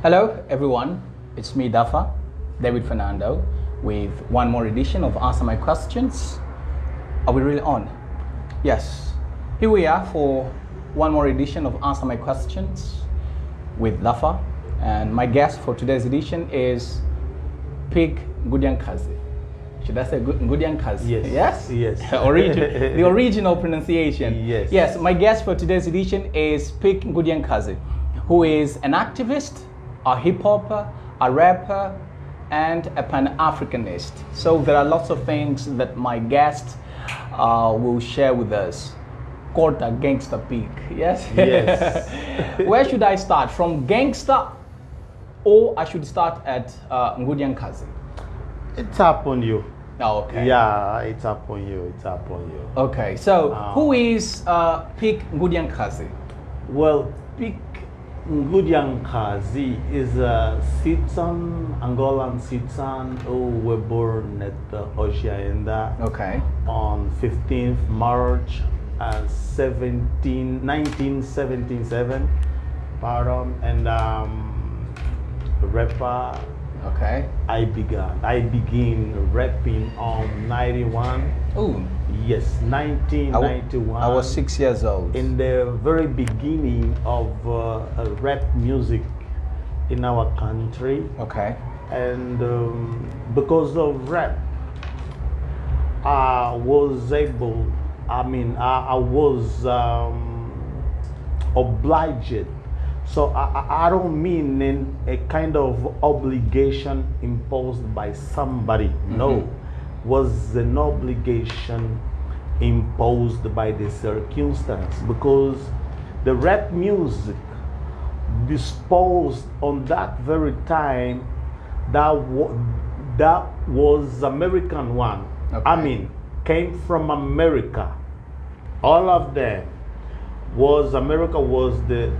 Hello everyone, it's me Dapher, David Fernando, with one more edition of Answer My Questions. Are we really on? Yes, here we are for one more edition of Answer My Questions with Dapher, and my guest for today's edition is Nkudi-A-Nkazi. Should I say Nkudi-A-Nkazi? Yes. Yes? The original pronunciation. Yes. Yes, my guest for today's edition is Nkudi-A-Nkazi, who is an activist, a hip-hopper, a rapper, and a Pan-Africanist. So there are lots of things that my guest will share with us. Quarter gangster peak, yes? Yes. Where should I start? From gangster, or I should start at Nkudi-A-Nkazi? It's up on you. Oh, okay. Yeah, it's up on you. It's up on you. Okay, so who is Nkudi-A-Nkazi? Well, Nkudi-A-Nkazi is a citizen, Angolan citizen who were born at Oceaenda on 15th March 1977. Pardon, and rapper. Okay. I begin rapping on 91. Oh. Yes, 1991. I was 6 years old. In the very beginning of rap music in our country. Okay. And because of rap, I was obliged. So I don't mean in a kind of obligation imposed by somebody. Mm-hmm. No, was an obligation imposed by the circumstance, because the rap music disposed on that very time that was American one. Okay. I mean, came from America. All of them. America was the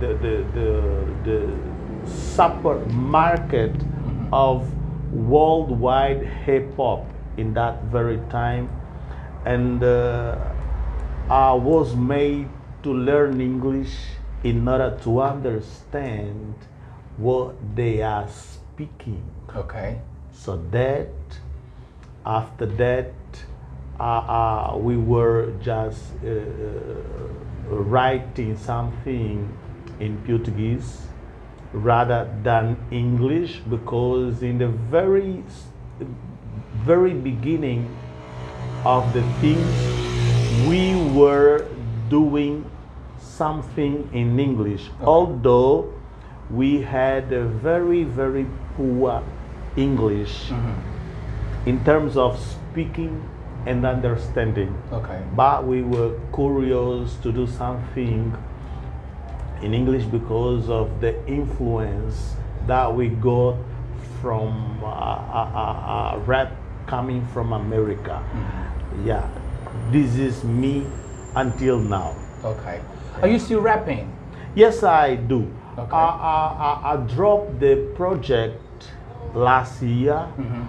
supermarket of worldwide hip hop in that very time, and I was made to learn English in order to understand what they are speaking. Okay. So that after that, we were just writing something in Portuguese rather than English, because in the very beginning of the things we were doing something in English, okay, although we had a very poor English in terms of speaking and understanding. Okay. But we were curious to do something in English because of the influence that we got from rap coming from America. Mm-hmm. Yeah, this is me until now. Okay. Are you still rapping? Yes, I do. Okay. I dropped the project last year. Mm-hmm.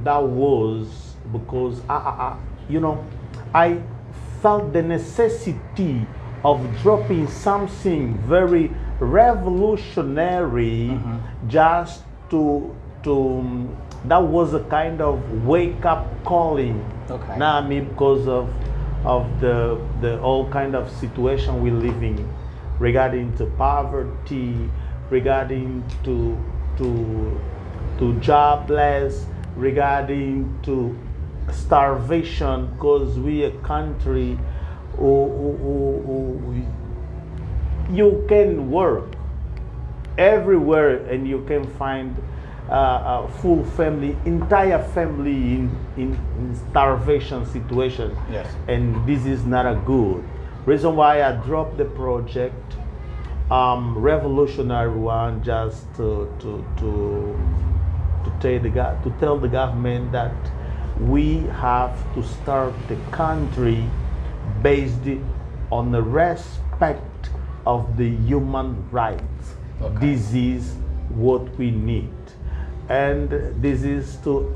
That was because I felt the necessity of dropping something very revolutionary, just to that was a kind of wake up calling. Okay. Now, I mean, because of the all kind of situation we're living, regarding to poverty, regarding to jobless, regarding to starvation, because we a country who you can work everywhere and you can find a full family, entire family in starvation situation. Yes. And this is not a good reason why I dropped the project, revolutionary one, just to tell the government that we have to start the country based on the respect of the human rights. Okay. This is what we need, and this is to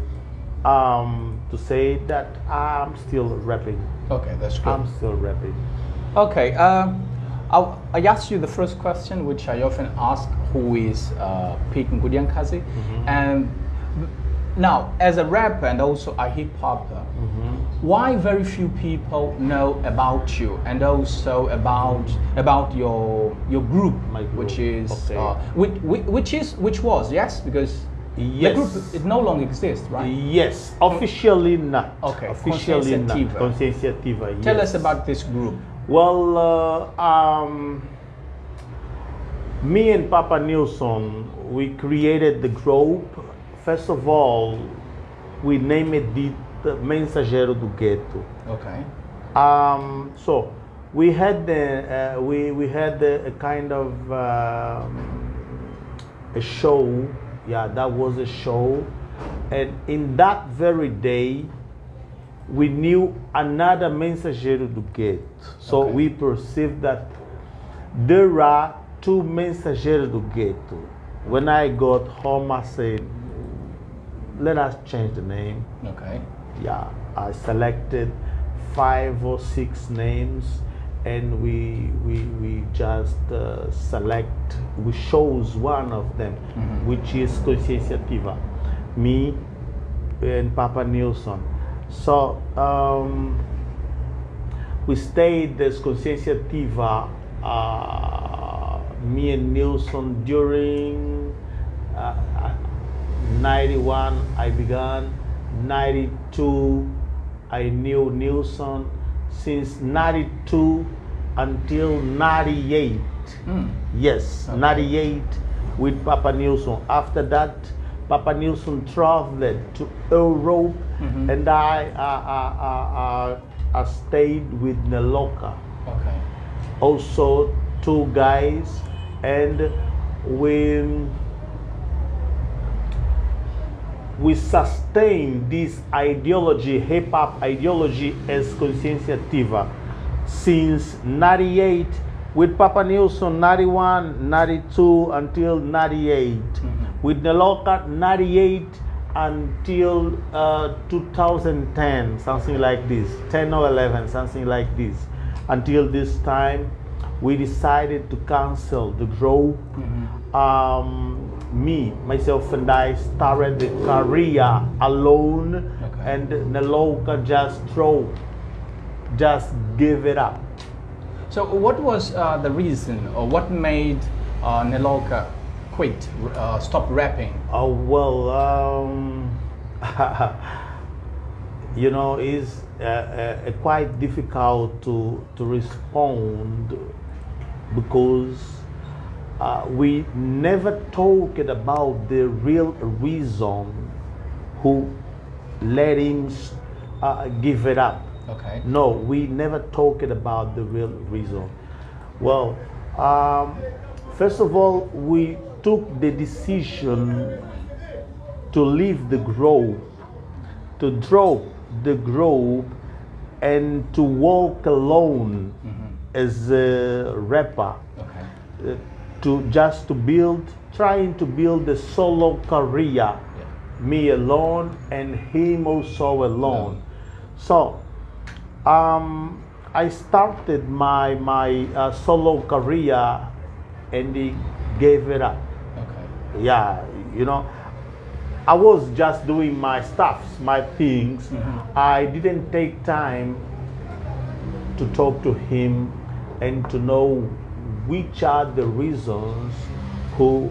say that I'm still rapping. Okay, that's good. I'm still rapping. Okay. I asked you the first question, which I often ask, who is Pete Nkudi-A-Nkazi? And now, as a rapper and also a hip-hopper, why very few people know about you and also about your group, My group, which is okay. which was, yes, because Yes. the group, it no longer exists, right? Yes, officially not. Okay, Officially not. Conscienciativa. Conscienciativa, yes. Tell us about this group. Well, me and Papa Nilsson, we created the group. First of all, we named it the Mensageiro do Gueto. Okay. So we had we had a kind of a show. Yeah, that was a show, and in that very day, we knew another Mensageiro do Gueto. So Okay. we perceived that there are two Mensageiros do Gueto. When I got home, I said, let us change the name. Okay. Yeah, I selected 5 or 6 names, and we just we chose one of them, which is Conscienciativa, me and Papa Nilsson. So we stayed as Conscienciativa, me and Nilsson, during 91 I began, 92 I knew Nilsson, since 92 until 98. Yes, Okay. 98 with Papa Nilsson. After that, Papa Nilsson traveled to Europe, and I stayed with Neloka. Okay. Also 2 guys, and we sustain this ideology, hip-hop ideology, as Conscienciativa since 98 with Papa Nilsson, 91, 92 until 98. With Neloka, 98 until 2010, something like this, 10 or 11, something like this. Until this time, we decided to cancel the group. Me, myself, and I started the career alone, Okay. and Neloka just gave it up. So what was the reason, or what made Neloka quit, stop rapping? Oh well, you know, it's quite difficult to respond, because we never talked about the real reason who let him give it up. Okay. No, we never talked about the real reason. Well, first of all, we took the decision to leave the group, to drop the group, and to walk alone as a rapper. Okay. Trying to build a solo career, me alone and him also alone. So I started my solo career, and he gave it up. Okay. Yeah, you know, I was just doing my stuffs, my things. I didn't take time to talk to him and to know which are the reasons who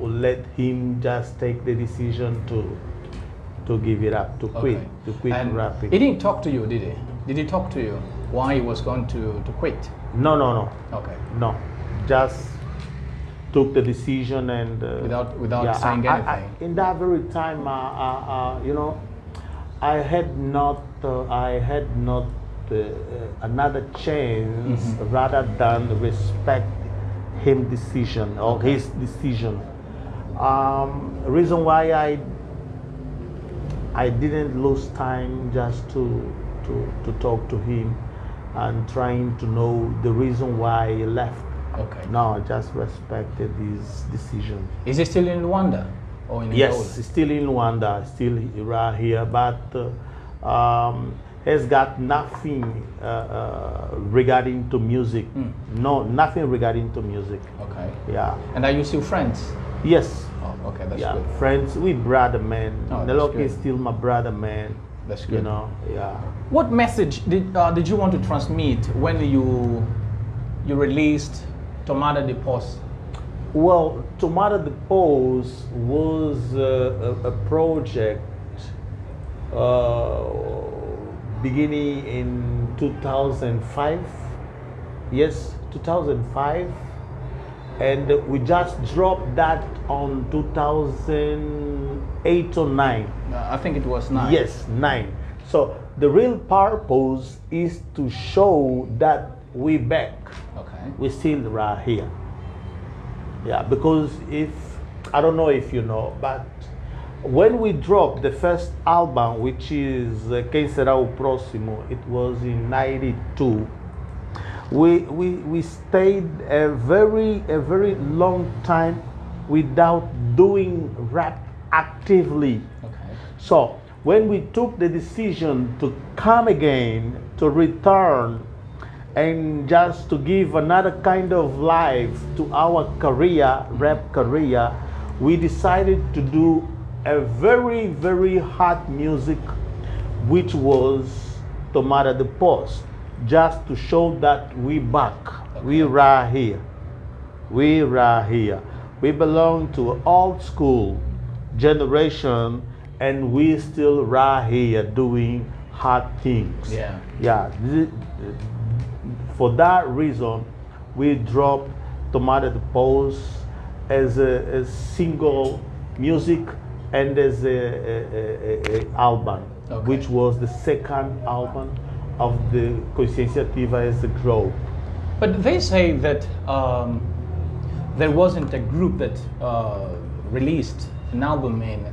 let him just take the decision to give it up, to quit, Okay. to quit And rapping. he didn't talk to you, did he? Did he talk to you why he was going to quit? No. Okay. No, just took the decision, and Without saying anything. in that very time, you know, I had not another chance rather than respect him decision or his decision. Reason why I didn't lose time just to talk to him and trying to know the reason why he left. Okay. No, I just respected his decision. Is he still in Rwanda or in Yes, Angola? still in Rwanda, still right here, but has got nothing regarding to music. No, nothing regarding to music. Okay. Yeah. And are you still friends? Yes. Oh, okay, that's Yeah, good. friends, we brother, man. Oh, that's Neloki good. is still my brother, man. That's good. You know, yeah. What message did you want to transmit when you released Tomada de Pos? Well, Tomada de Pos was a project beginning in 2005. Yes, 2005. And we just dropped that on 2008 or 9. I think it was 9. Yes, 9. So the real purpose is to show that we back. Okay. We still right here. Yeah, because if I don't know if you know, but when we dropped the first album, which is Quem Será o Próximo, it was in '92. We stayed a very long time without doing rap actively. Okay. So when we took the decision to come again, to return, and just to give another kind of life to our career, rap career, we decided to do a very hard music, which was Tomada de Pos, just to show that we back, we right here, we right here. We belong to an old school generation, and we still right here doing hard things. Yeah. Yeah. For that reason, we dropped Tomada de Pos as a single music and as a album, Okay. which was the second album of the Consciência Ativa as a group. But they say that there wasn't a group that released an album in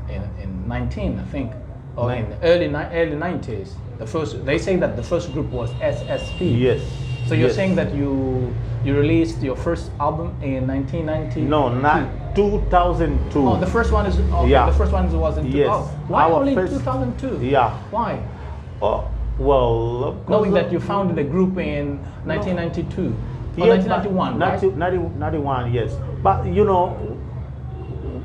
19, I think, or in early 90s. They say that the first group was SSP. Yes. So you're yes. saying that you released your first album in 1990? No, not 2002. Oh, the first one is okay. Yeah. The first one was in Yes. Why Our only first- 2002? Yeah. Why? Oh, well, of course, Knowing that you founded the group in 1992 or yes, 1991, right? 91, yes. But you know,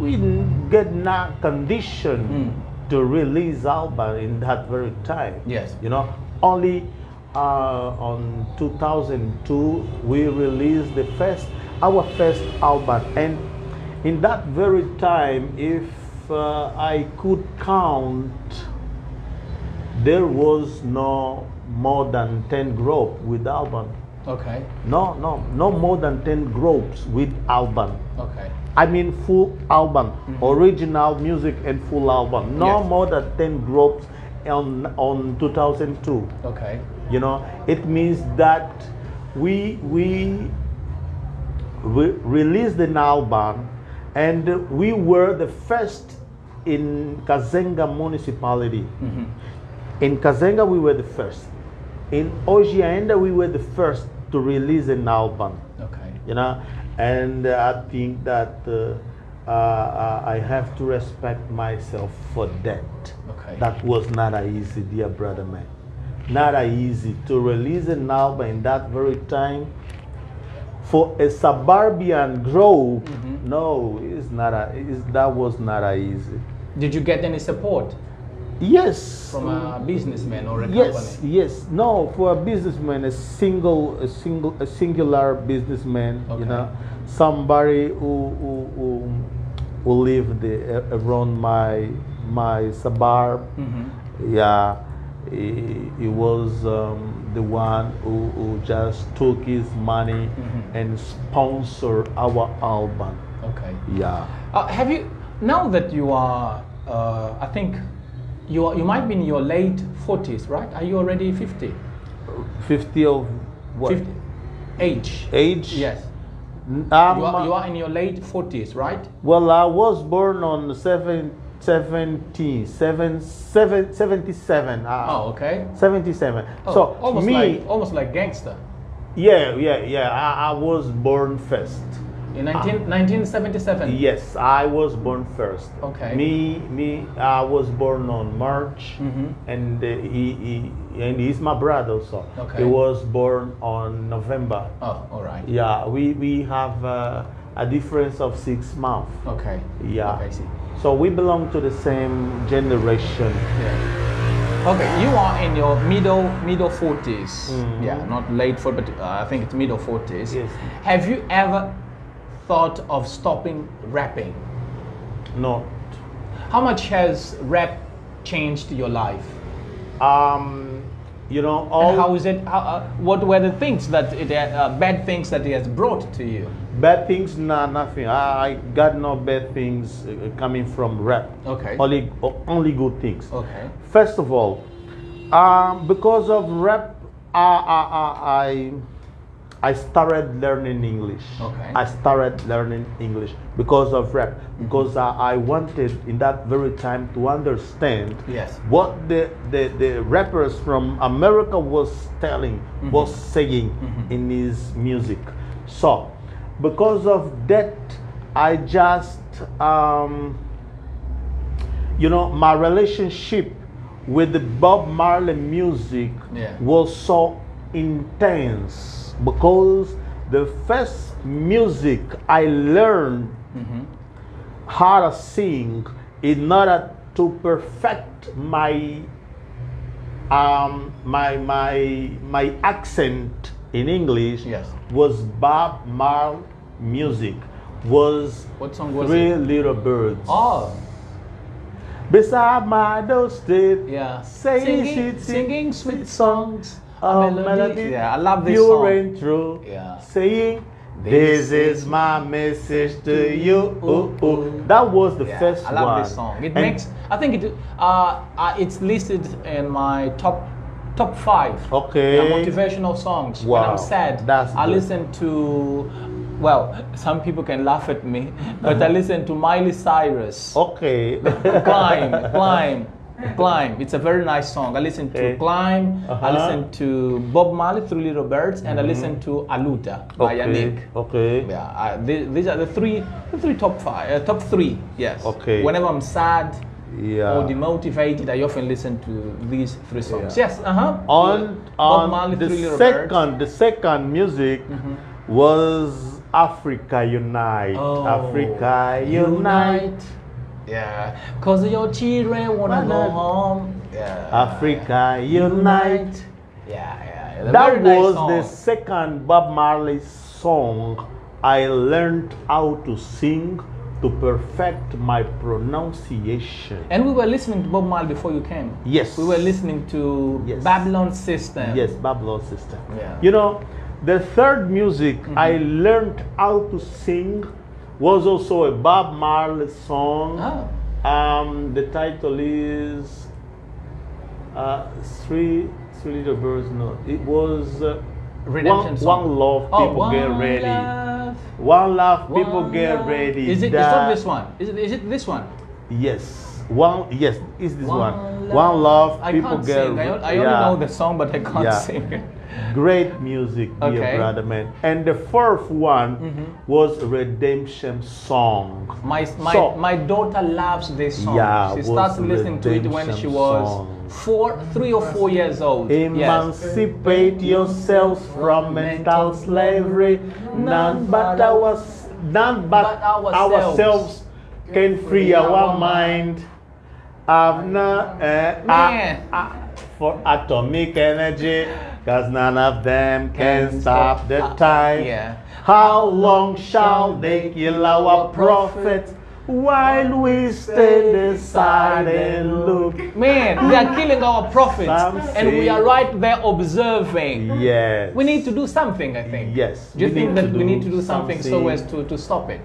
we didn't get not conditioned to release album in that very time. Yes. You know, only on 2002 we released our first album, and in that very time, if I could count, there was no more than 10 groups with album. Okay. No more than 10 groups with album. Okay. I mean full album, original music and full album. No Yes. more than 10 groups on 2002. Okay. You know, it means that we released an album, and we were the first in Kazenga municipality. In Kazenga, we were the first. In Ojiaenda, we were the first to release an album. Okay. You know, and I think that I have to respect myself for that. Okay. That was not easy, dear brother, man. Not easy to release an album in that very time for a suburban group. No, that was not easy. Did you get any support Yes. from a businessman or a Yes, company? yes. No, for a businessman, a singular businessman, Okay. you know, somebody who lived around my suburb. Yeah, he was the one who just took his money and sponsored our album. Okay. Yeah. Have you, now that you are, I think you might be in your late 40s, right? Are you already 50? 50 of what? 50. Age. Age? Yes. You are in your late 40s, right? Well, I was born on 77. Oh, okay. 77. Oh, So almost me, like gangster. yeah. I was born first. In 1977? Yes, I was born first. Okay. I was born on March, and he's my brother also. Okay. He was born on November. Oh, all right. Yeah, we have a difference of 6 months. Okay. Yeah. Okay, I see. So we belong to the same generation. Yeah. Okay, you are in your middle 40s. Yeah, not late 40, but I think it's middle 40s. Yes. Have you ever thought of stopping rapping? No. How much has rap changed your life? You know, all And how is it? What were the things that bad things that it has brought to you? bad things? Nah, nothing. I got no bad things coming from rap. Okay. Only good things. Okay. First of all, because of rap, I started learning English. Okay. I started learning English because of rap. Because I wanted in that very time to understand Yes. what the rappers from America was telling, was saying in his music. So, because of that, I just, you know, my relationship with the Bob Marley music was so intense. Because the first music I learned how to sing in order to perfect my my accent in English was Bob Marley music. Was What song was Three it? Little Birds. Oh. Beside my doorstep, Yeah. singing sweet songs. of melody, Yeah, I love this pure song. and true, Yeah. saying, "This is my message to you." That was the first I love one. this song. It And makes. I think it's listed in my top 5. Okay. Yeah, motivational songs. When Wow, I'm sad, that's I good. listen to. Well, some people can laugh at me, but I listen to Miley Cyrus. Okay. Climb. It's a very nice song. I listen to Climb. I listen to Bob Marley, Three Little Birds, and I listen to Aluta by Yannick. Okay. Yeah, these are the three top 5, top 3. Yes. Okay. Whenever I'm sad Yeah. or demotivated, I often listen to these 3 songs. Yeah. Yes. On Bob Marley, the Three Little Birds. the second music was Africa Unite. Oh, Africa Unite. Yeah. Cause your children wanna go home. Yeah. Africa Unite. Yeah. A That very nice was song. the second Bob Marley song I learned how to sing to perfect my pronunciation. And we were listening to Bob Marley before you came. Yes. We were listening to Yes. Babylon System. Yes, Babylon System. Yeah. You know, the third music I learned how to sing was also a Bob Marley song. Oh. The title is Three Little Birds. No, it was Redemption song. One Love, People Get Ready. Love, One Love, People one Get love. Ready. Is it? It's not this one. Is it this one? Yes. Yes, it's this one. Love. One Love, I People can't Get sing. Ready. I only know the song, but I can't sing. Great music, dear Okay. brother man. And the fourth one was Redemption Song. My daughter loves this song. Yeah, She was started listening to it when she Redemption was song. 3 or 4 years old. Emancipate yourselves from mental slavery. None but ourselves can free our mind. For atomic energy, cause none of them can stop the time. Yeah. How long shall they kill our prophets while we stand aside and look? Man, they are killing our prophets, Some and we say- are right there observing. Yes. We need to do something, I think. Yes, Do you we think need that to we do need to do something so something. as to stop it?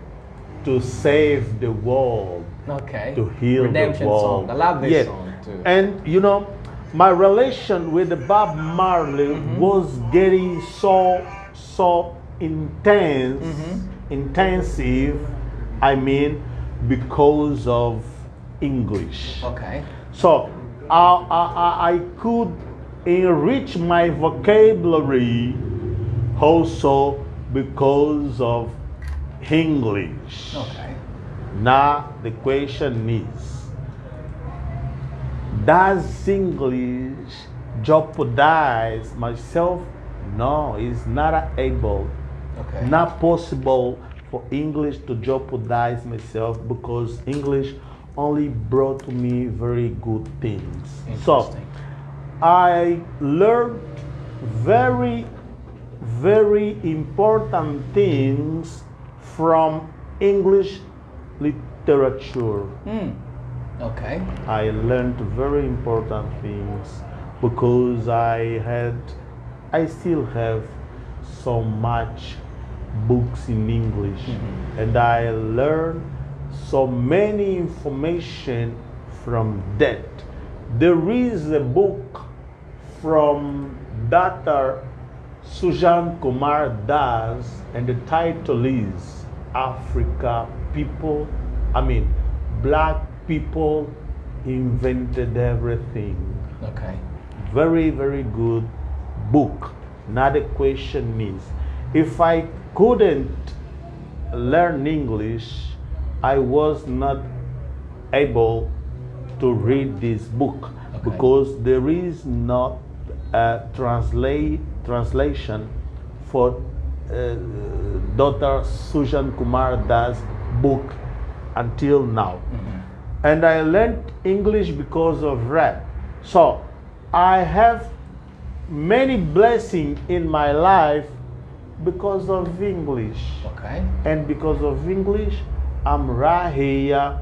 To save the world. Okay. To heal Redemption the world. song. I love this Yes. song too. And you know, my relation with the Bob Marley was getting so intensive. I mean, because of English. Okay. So I could enrich my vocabulary also because of English. Okay. Now the question is, does English jeopardize myself? No, it's not able, Okay. not possible for English to jeopardize myself, because English only brought to me very good things. So Interesting. I learned very, very important things from English literature. Okay. I learned very important things because I still have so much books in English, and I learned so many information from that. There is a book from Dapher Sujan Kumar Das, and the title is Africa People, Black People Invented Everything. Okay. Very, very good book. Now the question is, if I couldn't learn English, I was not able to read this book, Okay. because there is not a translation for Dr. Sujan Kumar Das book until now. And I learned English because of rap. So I have many blessings in my life because of English. Okay. And because of English, I'm right here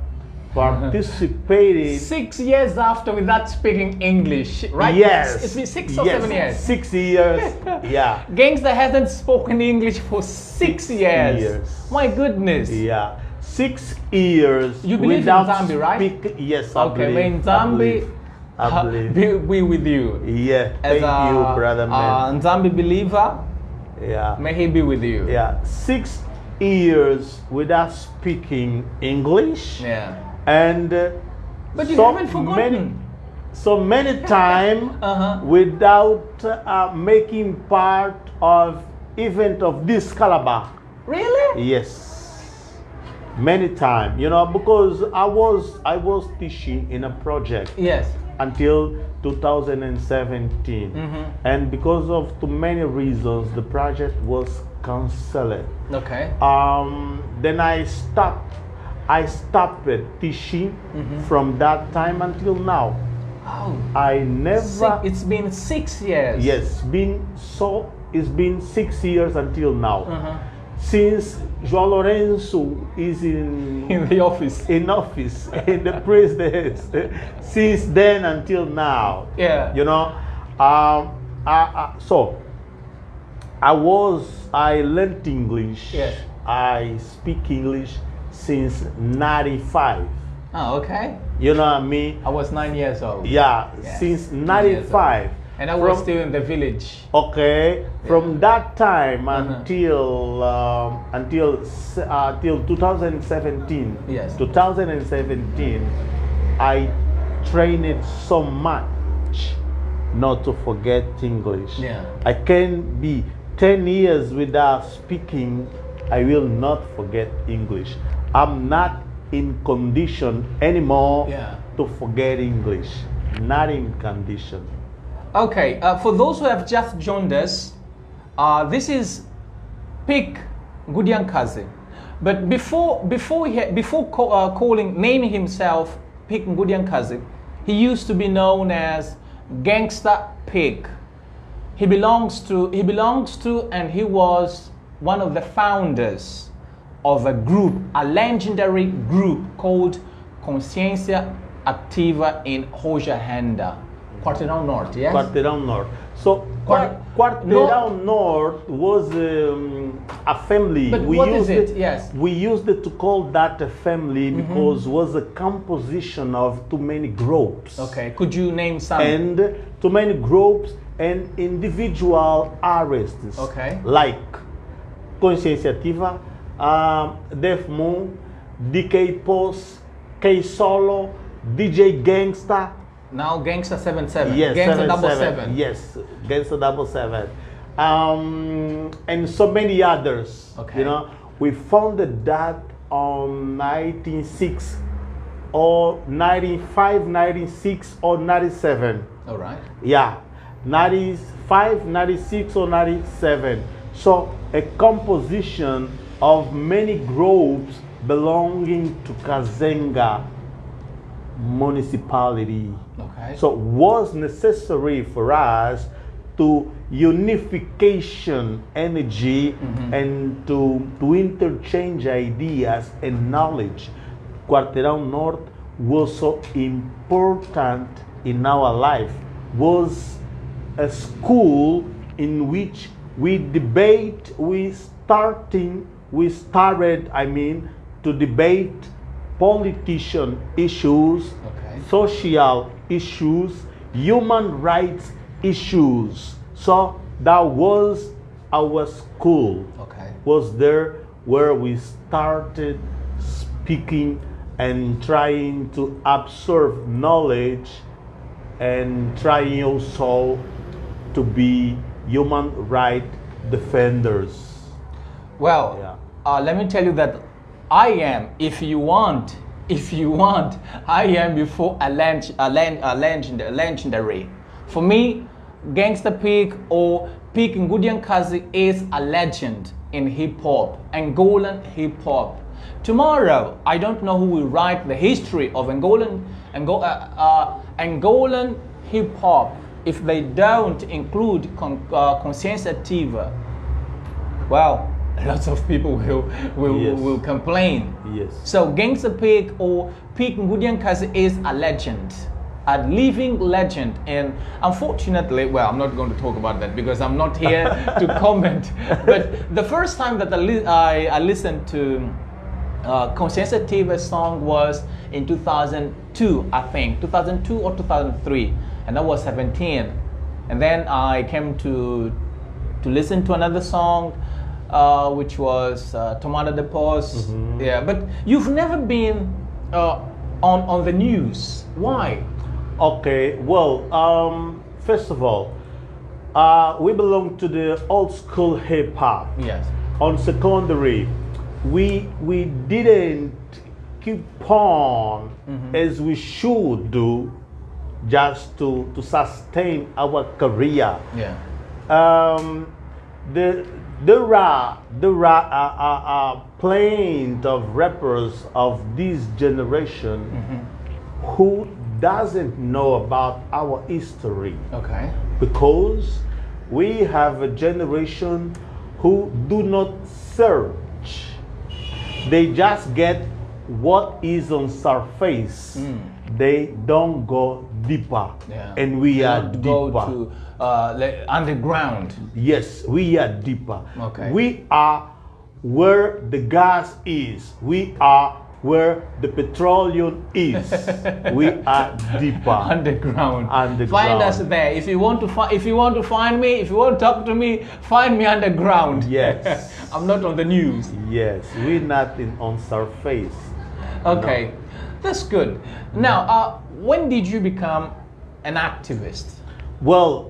participating. 6 years after without speaking English, right? Yes. It's been 6 or Yes, 7 years. 6 years. Yeah. Gangster hasn't spoken English for 6 years. years. My goodness. Yeah. 6 years. You believe in without Zambi, right? Yes, I Okay, believe. may Nzambi I believe. be with you. Yeah. As Thank you, brother man. Nzambi believer, Yeah. may he be with you. Yeah. 6 years without speaking English. Yeah. And But you so haven't forgotten. many time Uh-huh. without making part of event of this caliber. Really? Yes, many time, because I was teaching in a project Yes. until 2017, and because of too many reasons the project was cancelled. Okay. Then I stopped teaching from that time until now. Oh. I never. It's been 6 years. Yes, it's been 6 years until now. Since João Lourenço is in In the office. office in the president, since then until now. Yeah. So I learned English. Yes. I speak English since 95. Oh, okay. You know what I mean? I was 9 years old. Yeah, Yes, since 9 years old. 95. And I was still in the village. Okay, from that time until 2017. Yes. 2017, I trained so much not to forget English. Yeah. I can be 10 years without speaking, I will not forget English. I'm not in condition anymore Yeah. to forget English. Not in condition. Okay, for those who have just joined us, this is Pick Nkudi-A-Nkazi. But before naming himself Pick Nkudi-A-Nkazi, he used to be known as Gangster Pig. He belongs to and he was one of the founders of a group, a legendary group called Consciência Ativa in Rojahenda. Quarteirão Norte, yes? Quarteirão Norte. So Quarteirão Norte was a family. But what is it? Yes. We used it to call that a family because it was a composition of too many groups. Okay, could you name some? And too many groups and individual artists. Okay. Like Consciência Ativa, Def Moon, DK Post, K Solo, DJ Gangsta. Now Gangsta 77. Yes, Gangsta 77. Yes, Gangsta 77. And so many others. Okay. We founded that on 1906 or 95, 96 or 97. All right. Yeah, 95, 96 or 97. So a composition of many groups belonging to Kazenga municipality. Okay. So it was necessary for us to unification energy and to interchange ideas and knowledge. Quarteirão Norte was so important in our life, was a school in which we debate, we started, to debate politician issues, social issues, human rights issues. So that was our school. Was there where we started speaking and trying to absorb knowledge and trying also to be human rights defenders. Well, let me tell you that I am, if you want, I am before a legendary. For me, Gangsta Pig or Pig Nkudi-A-Nkazi is a legend in hip-hop, Angolan hip-hop. Tomorrow, I don't know who will write the history of Angolan hip-hop if they don't include Consciência Ativa. Well, lots of people will complain. Yes. So Gangsta Pig or Pig Nkudi-A-Nkazi is a legend, a living legend. And unfortunately, well, I'm not going to talk about that because I'm not here to comment. But the first time that I listened to Consciência Ativa song was in 2002, I think, 2002 or 2003, and I was 17. And then I came to listen to another song, which was Tomada de Pos. Yeah, but you've never been on the news. Why? Okay, well, first of all, we belong to the old school hip hop. Yes. On secondary, we didn't keep on as we should do just to sustain our career. Yeah. There are plenty of rappers of this generation who doesn't know about our history. Okay. Because we have a generation who do not search. They just get what is on surface. They don't go deeper. Yeah. And we are don't deeper. Go to underground. Yes, we are deeper. Okay. We are where the gas is. We are where the petroleum is. We are deeper. Underground. Underground. Find us there. If you want to find me, if you want to talk to me, find me underground. Yes. I'm not on the news. Yes, we're not on surface. Okay, no. That's good. Now, when did you become an activist? Well,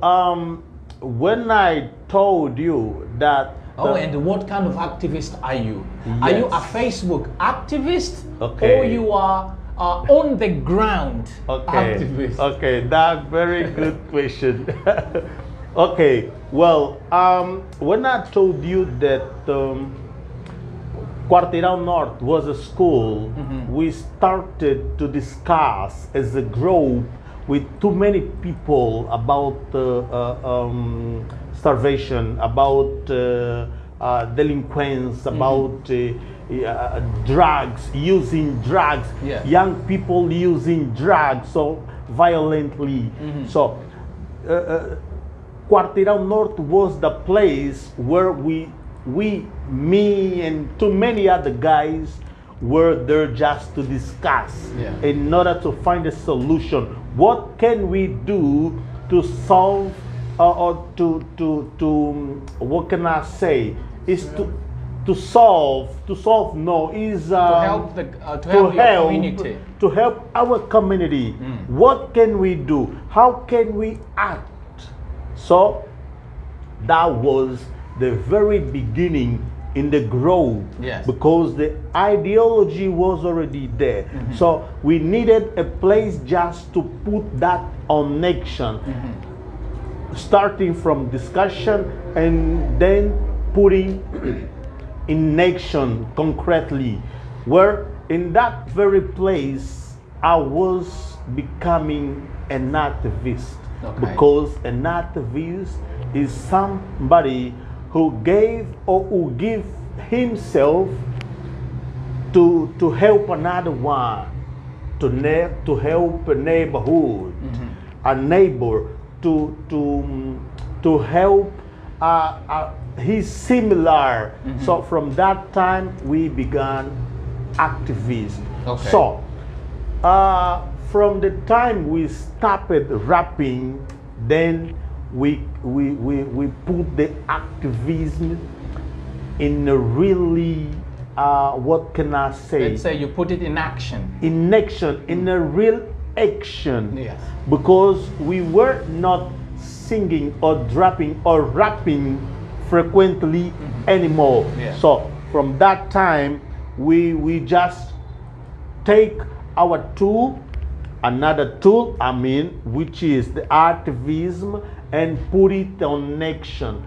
when I told you that. Oh, and what kind of activist are you? Yes. Are you a Facebook activist? Okay. Or you are on the ground activist? Okay, that's very good question. Okay, well, when I told you that Quarteirão Norte was a school, we started to discuss as a group with too many people about starvation, about delinquents, about drugs, using drugs, young people using drugs so violently. So Quarteirão Norte was the place where me and too many other guys were there just to discuss in order to find a solution. What can we do to solve or to what can I say is to solve no is to help your community, to help our community. What can we do? How can we act? So that was the very beginning in the growth, Yes. because the ideology was already there. So we needed a place just to put that on action, starting from discussion and then putting in action concretely, where in that very place I was becoming an activist. Okay. Because an activist is somebody who gave or who give himself to help another one, to help a neighborhood, a neighbor, to help his similar. So from that time we began activism. Okay. So from the time we started rapping, then we put the activism in a really what can I say? Let's say you put it in action. In action, in a real action. Yes. Because we were not singing or rapping frequently anymore. Yeah. So from that time we just take our tool, another tool, which is the activism, and put it on action.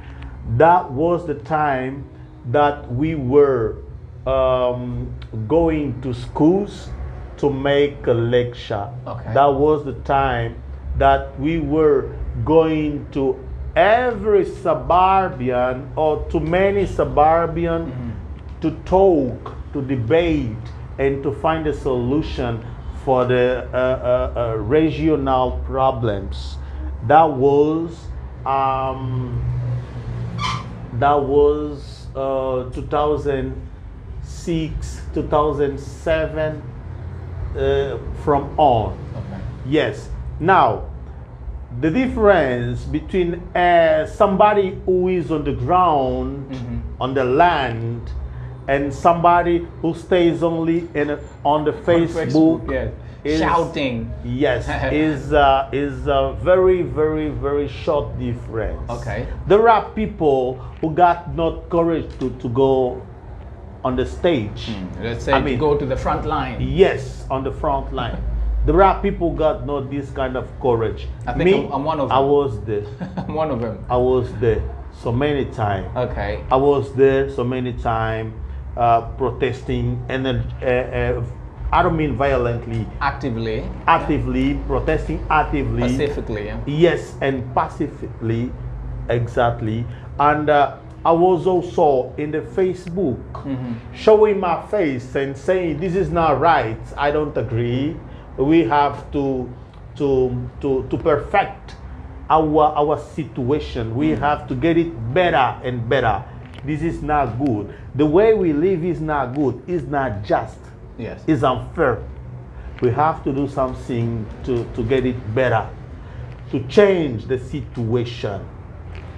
That was the time that we were going to schools to make a lecture. Okay. That was the time that we were going to every suburban or to many suburban to talk, to debate, and to find a solution for the regional problems. That was 2006, 2007 from on. Okay. Yes. Now, the difference between somebody who is on the ground, on the land, and somebody who stays only on the Facebook, yes. is, Shouting. yes, is a very, very, very short difference. Okay. There are people who got not courage to go on the stage. Let's say to go to the front line. Yes, on the front line. There are people who got not this kind of courage. I think I'm one of them. I was there. I'm one of them. I was there so many times. Okay. I was there so many times protesting, and I don't mean violently. Actively. Actively, protesting actively. Pacifically. Yeah. Yes, and pacifically, exactly. And I was also in the Facebook showing my face and saying, this is not right, I don't agree. We have to perfect our situation. We have to get it better and better. This is not good. The way we live is not good. It's not just. Yes. It's unfair. We have to do something to get it better, to change the situation.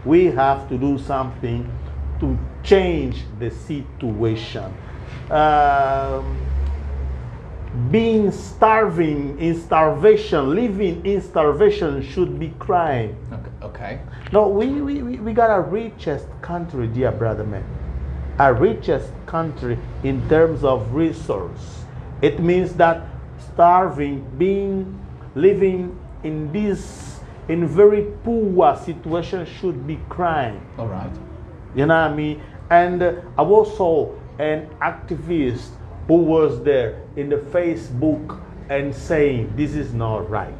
We have to do something to change the situation. Being starving in starvation, living in starvation should be crime. Okay. No, we got our richest country, dear brother man. Our richest country in terms of resource. It means that starving, living in very poor situation should be crime. All right. You know what I mean? And I was also an activist who was there in the Facebook and saying, this is not right.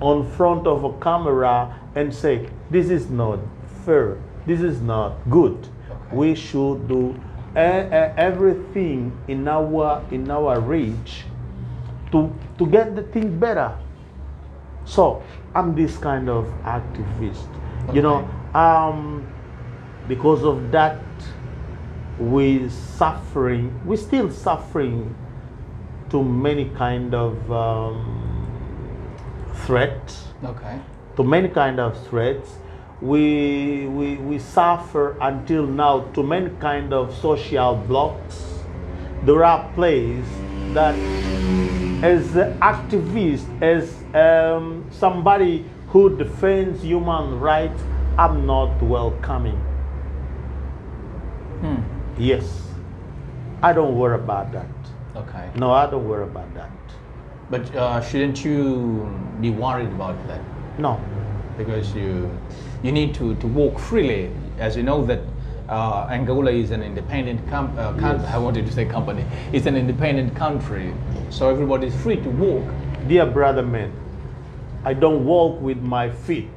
On front of a camera and say, this is not fair. This is not good. Okay. We should do everything in our reach to get the thing better. So I'm this kind of activist. Okay. You know, because of that, we're still suffering to many kind of threats. Okay. To many kind of threats. We suffer until now to many kind of social blocks. There are places that as an activist, as somebody who defends human rights, I'm not welcoming. Yes. I don't worry about that. Okay. No, I don't worry about that. But shouldn't you be worried about that? No. Because you need to walk freely. As you know that Angola is an independent country. I wanted to say company. It's an independent country, so everybody is free to walk. Dear brother man, I don't walk with my feet.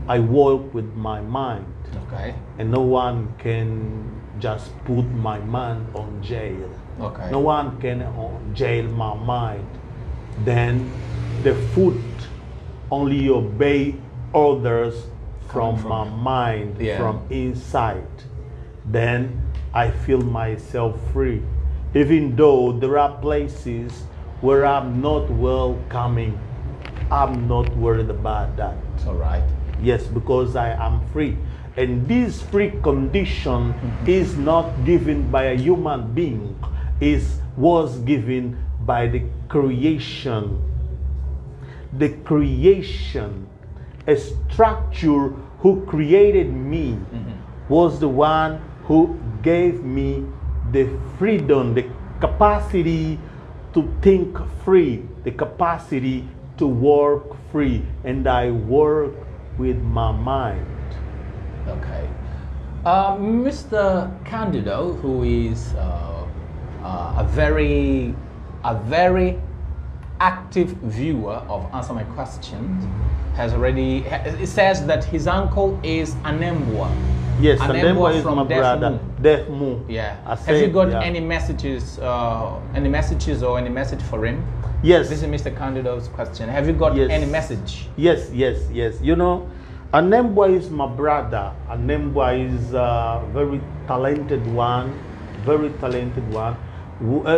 I walk with my mind. Okay. And no one can just put my mind on jail. Okay. No one can jail my mind. Then the foot only obey orders from my mind, from inside. Then I feel myself free. Even though there are places where I'm not welcoming, I'm not worried about that. All right. Yes, because I am free. And this free condition is not given by a human being. It was given by the creation. The creation, a structure who created me, was the one who gave me the freedom, the capacity to think free, the capacity to work free. And I work with my mind. Okay. Mr. Candido, who is a very active viewer of Answer My Questions, it says that his uncle is Anembwa. Yes, Anembwa is my brother. Dapher. Yeah. Have you got any messages or any message for him? Yes. This is Mr. Candido's question. Have you got any message? Yes. You know, Anembwa is my brother. Anembwa is a very talented one.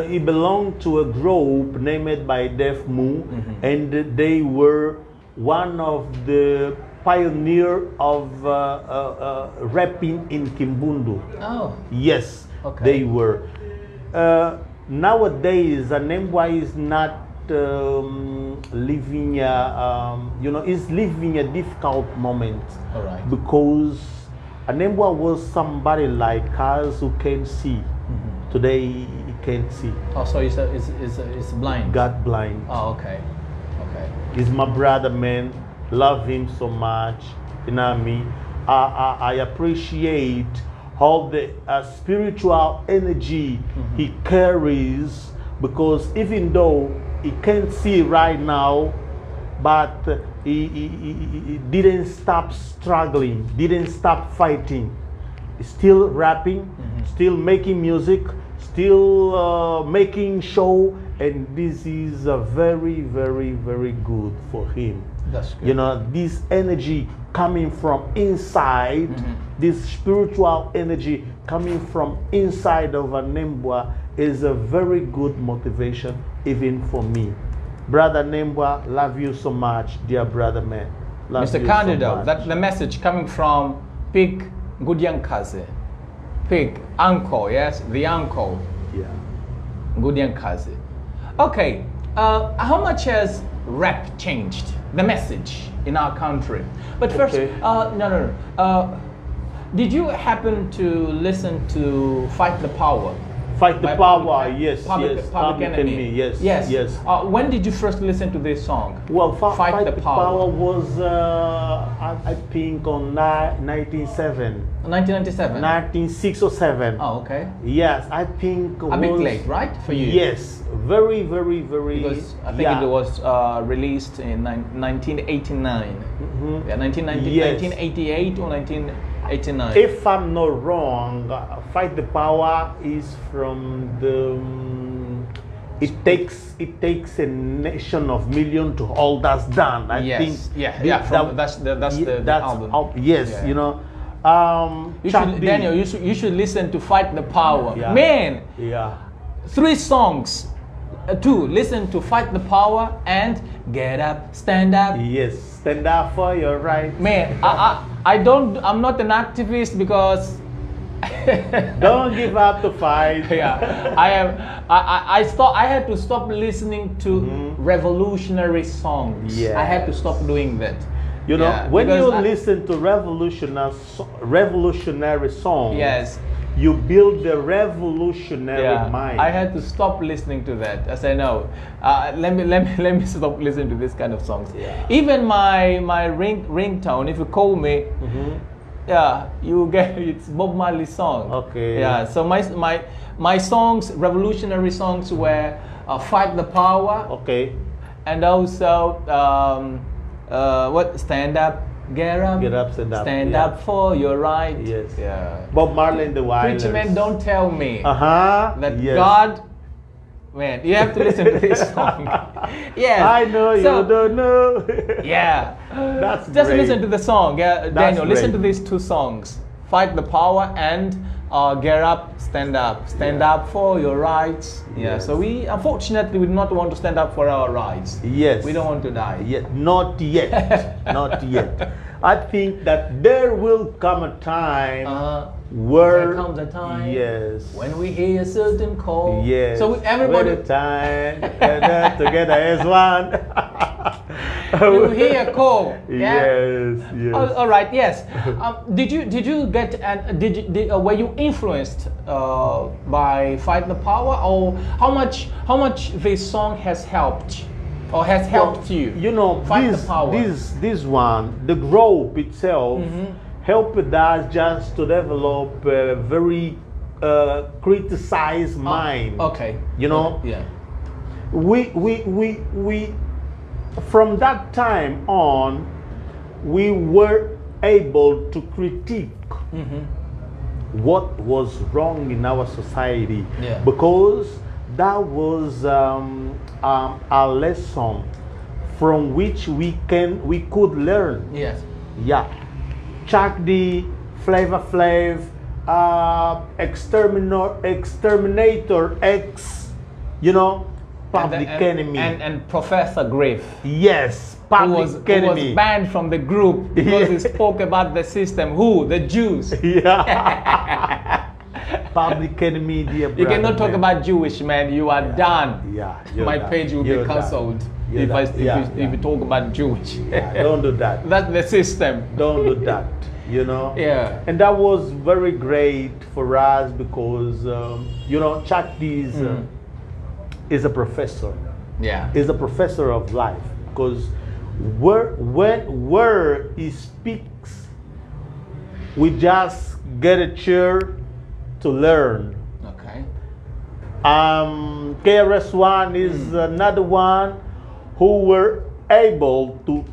He belonged to a group named by Dapher, and they were one of the pioneer of rapping in Kimbundu. Oh. Yes, okay. They were. Nowadays, Anembwa is not living is living a difficult moment. All right. Because Anembwa was somebody like us who can see. Today he can't see. Oh, so it's blind. Got blind. Oh, okay. He's my brother, man. Love him so much. You know what I mean? I appreciate all the spiritual energy he carries, because even though he can't see right now, but he didn't stop struggling, didn't stop fighting. He's still rapping, still making music, still making show, and this is very good for him. That's good. You know, this energy coming from inside, this spiritual energy coming from inside of Anembwa is a very good motivation even for me. Brother Anembwa, love you so much, dear brother man. Love Mr. you Candido, so that's the message coming from Pig Nkudi-A-Nkazi. Pig, uncle, yes, the uncle. Yeah. Nkudi-A-Nkazi. Okay, how much has rap changed the message in our country? But first, did you happen to listen to Fight the Power? Fight the Power, yes. Public Enemy. Yes. When did you first listen to this song? Well, Fight the Power was, I think, on 1997. 1997? 1996 or 7. Oh, okay. Yes, I think a bit late, right, for you? Yes, very. Because I think it was released in 1989. Yeah, 1988 or 1989. If I'm not wrong, Fight the Power is from the. It takes a nation of millions to hold us down. I think. That's the album. Yes, yeah. You know. Daniel, you should listen to Fight the Power. Yeah. Man. Yeah. 3 songs. 2. Listen to Fight the Power and Get Up, Stand Up. Yes, stand up for your rights. Man, I'm not an activist because don't give up the fight. Yeah, I had to stop listening to revolutionary songs. Yes. I had to stop doing that. You know, when you listen to revolutionary songs, yes, You build the revolutionary mind. I had to stop listening to that. I said no. Let me stop listening to this kind of songs. Yeah. Even my ringtone, if you call me, yeah, you get it's Bob Marley song. Okay. Yeah. So my songs, revolutionary songs, were "Fight the Power." Okay. And also what stand up. Get up, stand up for your right. Yes. Yeah. Bob Marley and the Wailers. Preacher man, don't tell me that yes. God, man, you have to listen to this song. Yeah. I know you don't know. Yeah. That's Just great. listen to the song. Yeah, Daniel, listen to great. these two songs: "Fight the Power" and "Get Up, Stand Up." Stand up for your rights. Yeah. Yes. So we unfortunately we do not want to stand up for our rights. Yes. We don't want to die. Not yet. Not yet. I think that there will come a time where there comes a time yes, when we hear a certain call. yes. So everybody when the time together as one. you hear a call. Yeah? Yes. Yes. Oh, all right. Yes. Did you get were you influenced by "Fight the Power," or how much this song has helped or has helped you? You know, Fight the Power. this one, the group itself, helped us just to develop a very criticized mind. Okay. You know, Yeah. we from that time on, we were able to critique what was wrong in our society, because that was a lesson from which we could learn. Yes. Yeah, Chuck D, Flavor Flav, Exterminator X, you know, Public Enemy, and Professor Griff. Yes, Public Who Enemy. was banned from the group because he spoke about the system. Who? The Jews. Yeah. Public Enemy, dear brother. You cannot talk about Jewish, man. You are done. Yeah. My page will be cancelled if you talk about Jewish. Yeah, don't do that. That's the system. Don't do that. You know. Yeah. And that was very great for us because you know, Chuck D is a professor. Yeah. Is a professor of life, because where he speaks, we just get a chair to learn. Okay. KRS-One is another one who were able to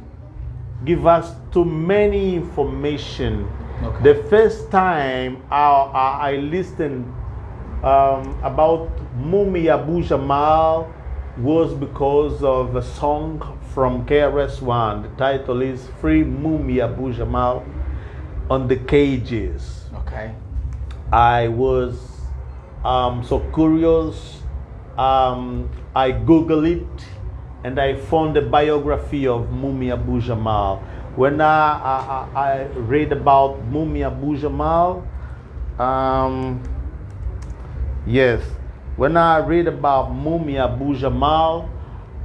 give us too many information. Okay. The first time I listened about Mumi Abu Jamal was because of a song from KRS-One. The title is "Free Mumi Abu Jamal on the Cages." Okay. I was so curious. I Googled it and I found the biography of Mumi Abu Jamal. When I read about Mumi Abu Jamal, yes, when I read about Mumi Abu Jamal,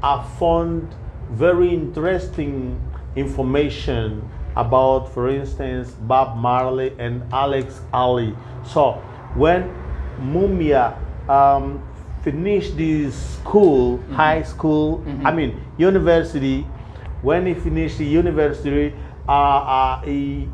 I found very interesting information about, for instance, Bob Marley and Alex Ali. So when Mumia finished his school, high school, I mean university, when he finished the university, he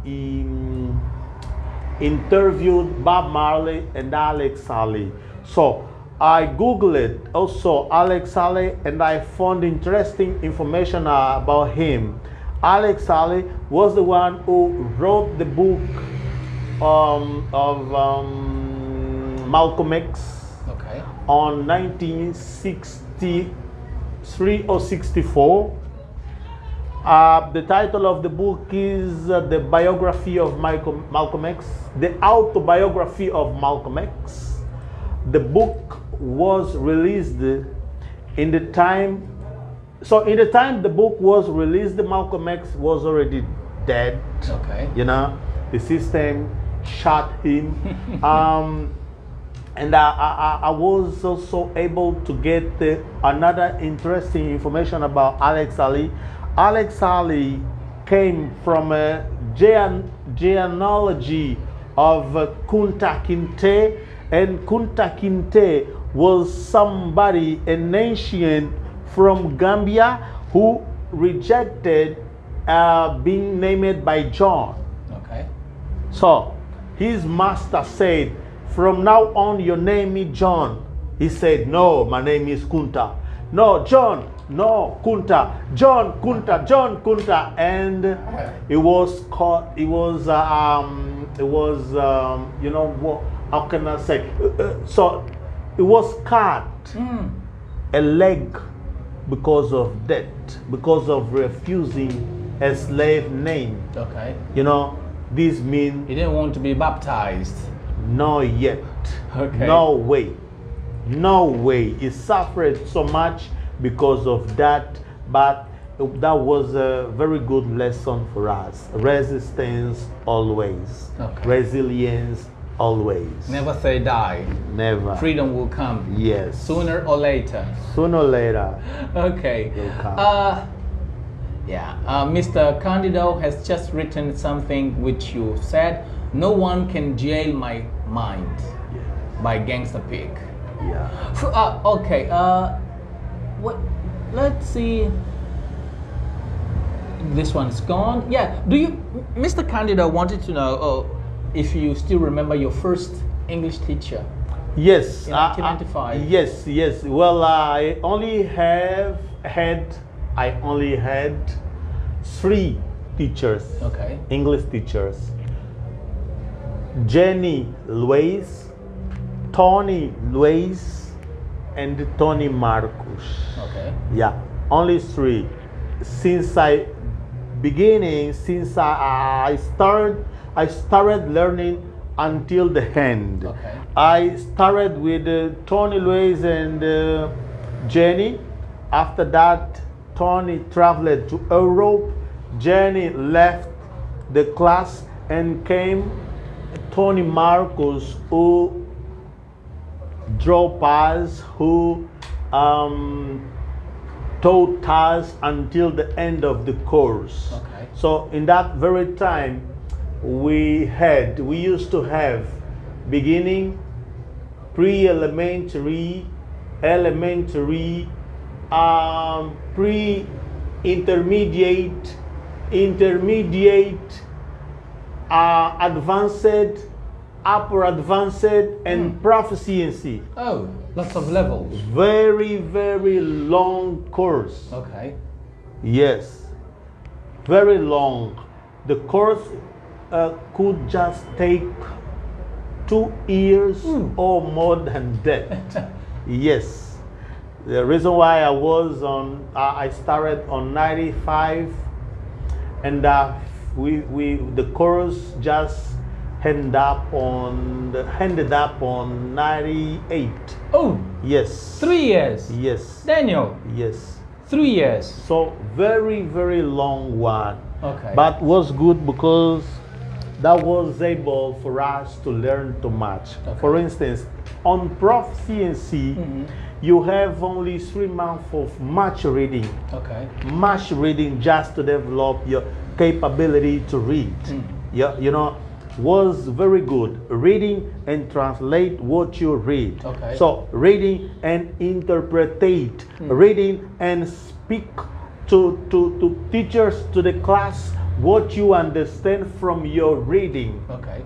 interviewed Bob Marley and Alex Ali. So I Googled also Alex Ali and I found interesting information about him. Alex Ali was the one who wrote the book of Malcolm X on 1963 or 64. The title of the book is The Biography of Malcolm X, the autobiography of Malcolm X. The book was released in the time. So in the time the book was released, Malcolm X was already dead. Okay. You know, the system shot him. And I was also able to get another interesting information about Alex Ali. Alex Ali came from a genealogy of Kunta Kinte, and Kunta Kinte was somebody, an ancient from Gambia who rejected being named by John. Okay. So his master said, from now on your name is John. He said, no, my name is Kunta. No, John. No, Kunta. John Kunta. John Kunta. And it was called, you know, what, how can I say? So it was cut a leg because of that, because of refusing a slave name. Okay. You know, this means He didn't want to be baptized. not yet. Okay. No way. No way. He suffered so much because of that, but that was a very good lesson for us. Resistance always. Okay. Resilience always. Never say die. Never. Freedom will come. Yes. Sooner or later. Sooner or later. Okay. Will come. Mr. Candido has just written something which you said, no one can jail my mind, by Gangsta Pig. Yeah. Okay. What? Let's see. This one's gone. Yeah. Do you, Mr. Candido, wanted to know if you still remember your first English teacher? Yes. In 1995. Yes. Yes. Well, I only had 3 teachers. Okay. English teachers. Jenny Luis, Tony Luis, and Tony Marcus. Okay. Yeah, only 3. Since I started learning until the end. Okay. I started with Tony Luis and Jenny. After that, Tony traveled to Europe. Jenny left the class and came Tony Marcus, who drove us, who taught us until the end of the course. Okay. So in that very time, we used to have beginning, pre-elementary, elementary, pre-intermediate, intermediate, advanced, upper advanced, and proficiency. Oh, lots of levels. Very, very long course. Okay. Yes, very long. The course could just take 2 years or more than that. Yes. The reason why I started on 95, and the course just ended up on 98. Oh, Yes. 3 years. Yes. Daniel, Yes. 3 years. So very, very long one. Okay. But was good because that was able for us to learn too much. Okay. For instance, on proficiency, you have only 3 months of much reading. Okay. Much reading just to develop your capability to read. Yeah, you know, was very good. Reading and translate what you read. Okay. So reading and interpretate. Reading and speak to teachers, to the class, what you understand from your reading. Okay.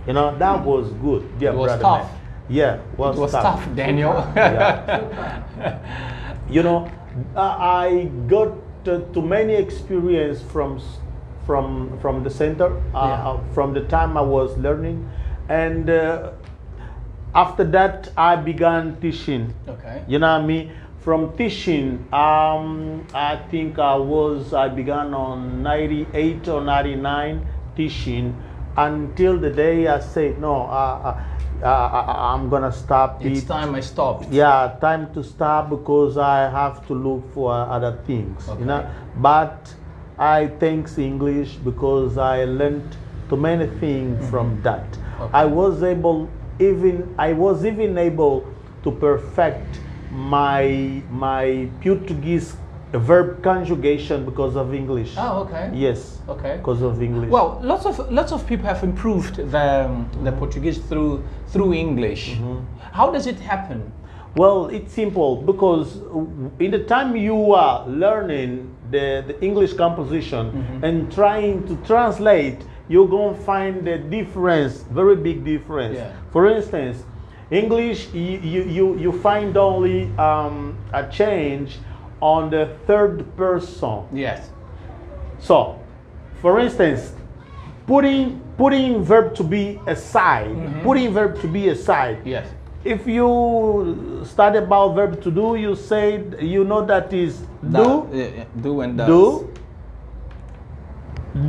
You know, that was good. Dear It was brother, tough. man. Yeah, It was tough, Daniel. You know, I got too many experience from the center, from the time I was learning, and after that I began teaching. Okay. You know what I mean? From teaching, I think I began on 98 or 99 teaching until the day I said, no, I'm gonna stop It's it. time I stopped. Yeah, time to stop because I have to look for other things. Okay. You know, but I thanks English because I learned too many things from that. Okay. I was even able to perfect my Portuguese a verb conjugation because of English. Oh, okay. Yes. Okay. Because of English. Well, lots of people have improved the Portuguese through English. How does it happen? Well, it's simple because in the time you are learning the English composition and trying to translate, you're going to find the difference, very big difference. Yeah. For instance, English, you find only a change on the third person. Yes. So, for instance, putting verb to be aside, putting verb to be aside. Yes. If you study about verb to do, you say you know that is do, Do and does.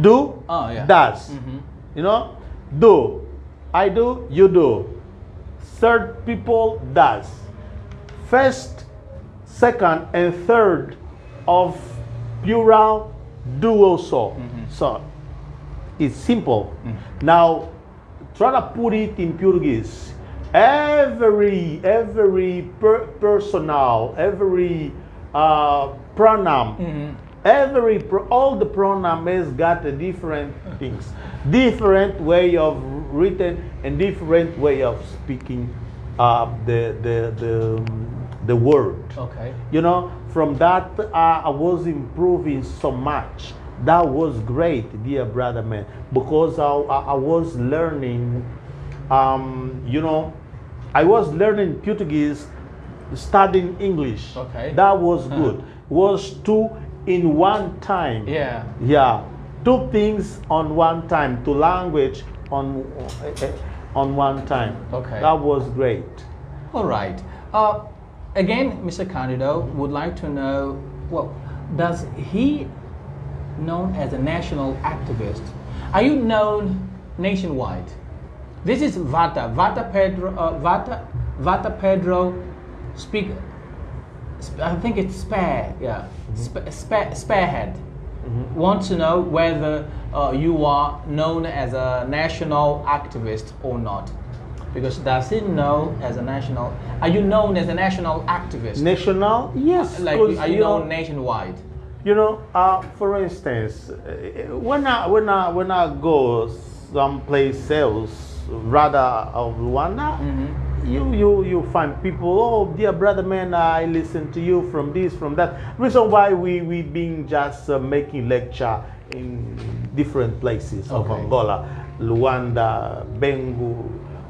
do, Oh, yeah. does. You know, do, I do, you do. Third people does. First, second, and third of plural do also. So it's simple. Now try to put it in Portuguese. Every personal, every pronoun, all the pronoun has got a different things, different way of written and different way of speaking the word. Okay. You know, from that I was improving so much. That was great, dear brother man, because I was learning. You know, I was learning Portuguese, studying English. Okay. That was good. Was two in one time. Yeah. Yeah, two things on one time, two language on one time. Okay. That was great. All right. Again, Mr. Candido would like to know, well, does he known as a national activist? Are you known nationwide? This is Vata Pedro speak. I think it's Sparehead. Wants to know whether you are known as a national activist or not. Because does he know as a national? Are you known as a national activist? National? Yes. Like, are you known nationwide? You know, for instance, when I go someplace else, rather of Rwanda, you find people. Oh, dear brother man, I listen to you from this, from that. Reason why we been just making lecture in different places of Angola, Luanda, Bengu,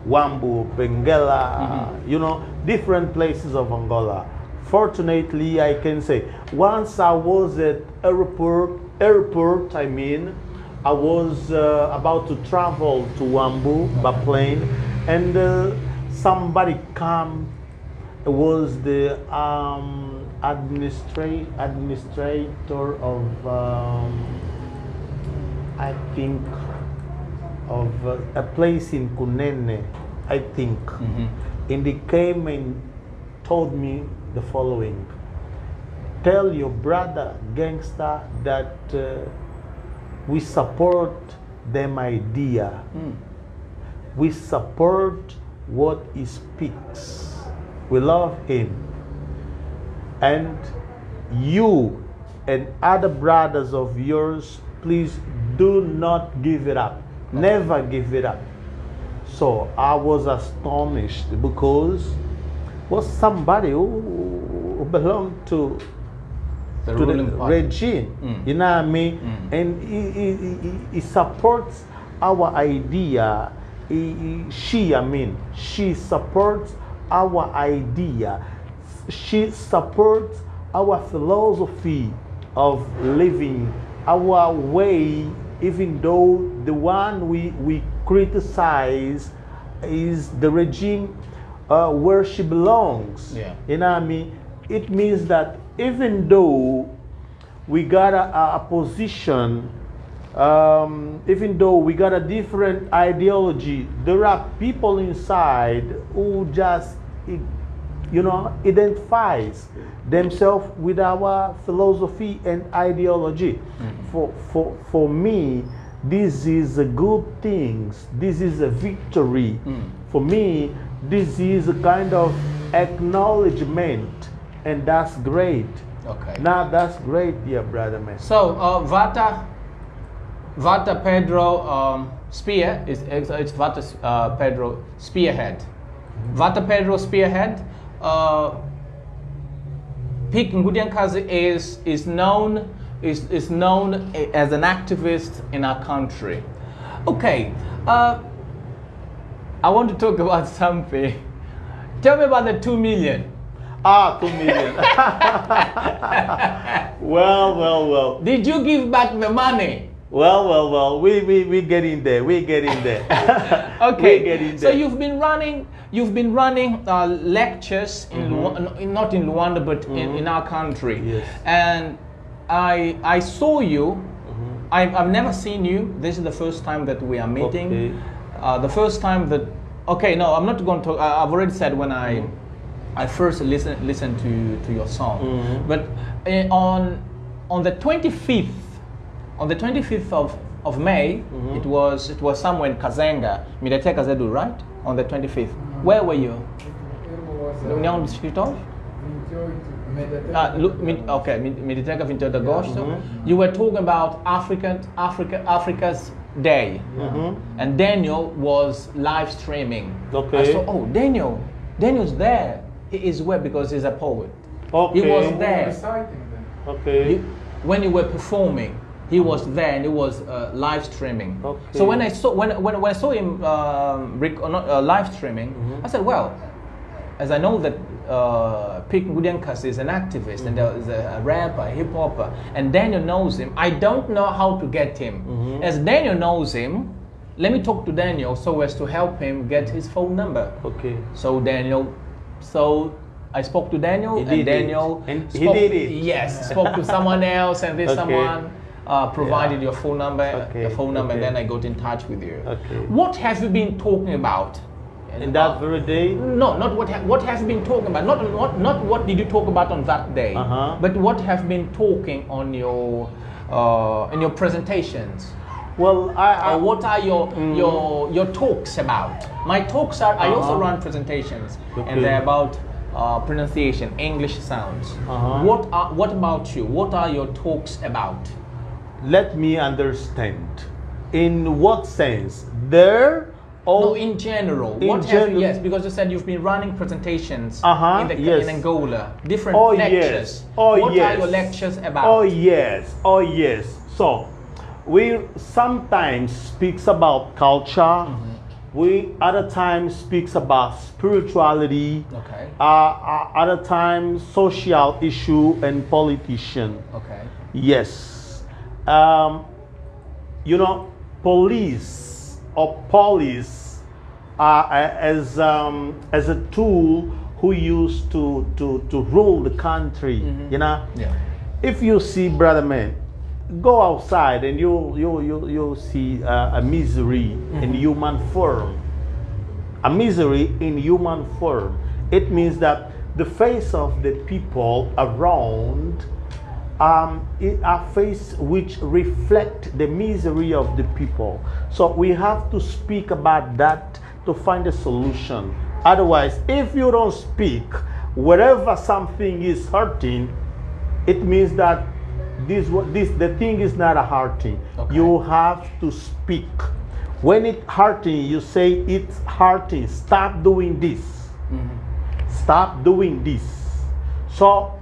Wambu, Benguela, you know, different places of Angola. Fortunately, I can say, once I was at airport, I mean, I was about to travel to Wambu by plane, and somebody come. It was the administrator of, I think, of a place in Kunene, I think. And he came and told me the following: tell your brother gangster that we support them idea. We support what he speaks. We love him. And you and other brothers of yours, please do not give it up. Never give it up. So I was astonished because was somebody who belonged to the regime, you know what I mean? And he supports our idea. She supports our idea. She supports our philosophy of living, our way, even though the one we criticize is the regime where she belongs. Yeah. You know what I mean? It means that even though we got a position, even though we got a different ideology, there are people inside who just, you know, identifies themselves with our philosophy and ideology. For me, this is a good thing. This is a victory. For me, this is a kind of acknowledgement, and that's great. Okay. Now that's great, dear brother man. So Vata Pedro Spear it's Vata Pedro Spearhead. Vata Pedro Spearhead. Pik Nkudi-A-Nkazi is known as an activist in our country. Okay, I want to talk about something. Tell me about the 2 million. 2 million. Well. Did you give back the money? Well. We get in there. We get in there. Okay. We get in So there. you've been running lectures in not in Rwanda but in our country. Yes. And I saw you. I've never seen you. This is the first time that we are meeting. Okay. The first time that. Okay, no, I'm not going to. I've already said when I first listened to your song. But on the 25th. On the 25th of May, it was somewhere in Kazenga, Mideteka Zedu, right? On the 25th. Where were you? União dos Escritores? Okay, Mideteka 28 de Agosto. You were talking about Africa's Day, and Daniel was live streaming. Okay. I saw, oh, Daniel's there. He is where? Because he's a poet. Okay. He was there. Okay. When you were performing. He was there and he was live streaming. Okay. So when I saw him live streaming, I said, well, as I know that Pik Nkudi-A-Nkazi is an activist and there is a rapper, a hip hopper, and Daniel knows him. I don't know how to get him. As Daniel knows him, let me talk to Daniel so as to help him get his phone number. Okay. So I spoke to Daniel, He and did Daniel it. And spoke, he did it. Yes, spoke to someone else, and this Okay. someone provided your phone number, Okay, your phone number, okay. and then I got in touch with you. Okay. What have you been talking about? In that very day? No, not what have you been talking about? Not what did you talk about on that day, but what have you been talking on your in your presentations? Well, Or what are your talks about? My talks are, I also run presentations, Okay. and they're about pronunciation, English sounds. What about you? What are your talks about? let me understand. In what sense? There or No, in general. Yes, because you said you've been running presentations yes. in Angola, different Oh, lectures. yes. Oh, what yes. are your lectures about? Oh yes, oh yes. So we sometimes speaks about culture. We other times speaks about spirituality. Okay. Other times social issue and politician. Okay. Yes. Police or police as a tool who used to rule the country. Yeah. If you see, brother man, go outside and you'll see a misery in human form. A misery in human form. It means that the face of the people around a face which reflect the misery of the people. So we have to speak about that to find a solution. Otherwise, if you don't speak, wherever something is hurting, it means that the thing is not a hurting. Okay. You have to speak. When it's hurting, you say it's hurting. Stop doing this. Stop doing this. So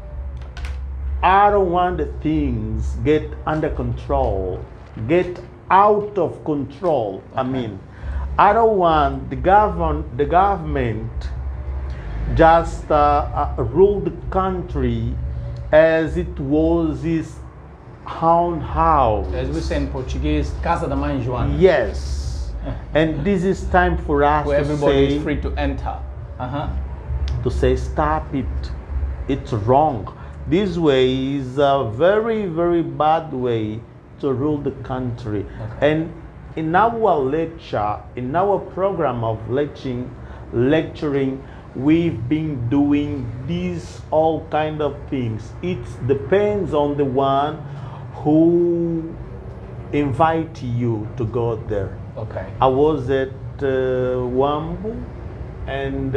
I don't want the things get under control, get out of control. Okay. I mean, I don't want the government just rule the country as it was his own house. As we say in Portuguese, Casa da Mãe Joana. Yes. And this is time for us where to everybody say, is free to enter. To say, stop it. It's wrong. This way is a very, very bad way to rule the country. Okay. And in our lecture, in our program of lecturing, we've been doing these all kind of things. It depends on the one who invite you to go there. Okay. I was at Wambu and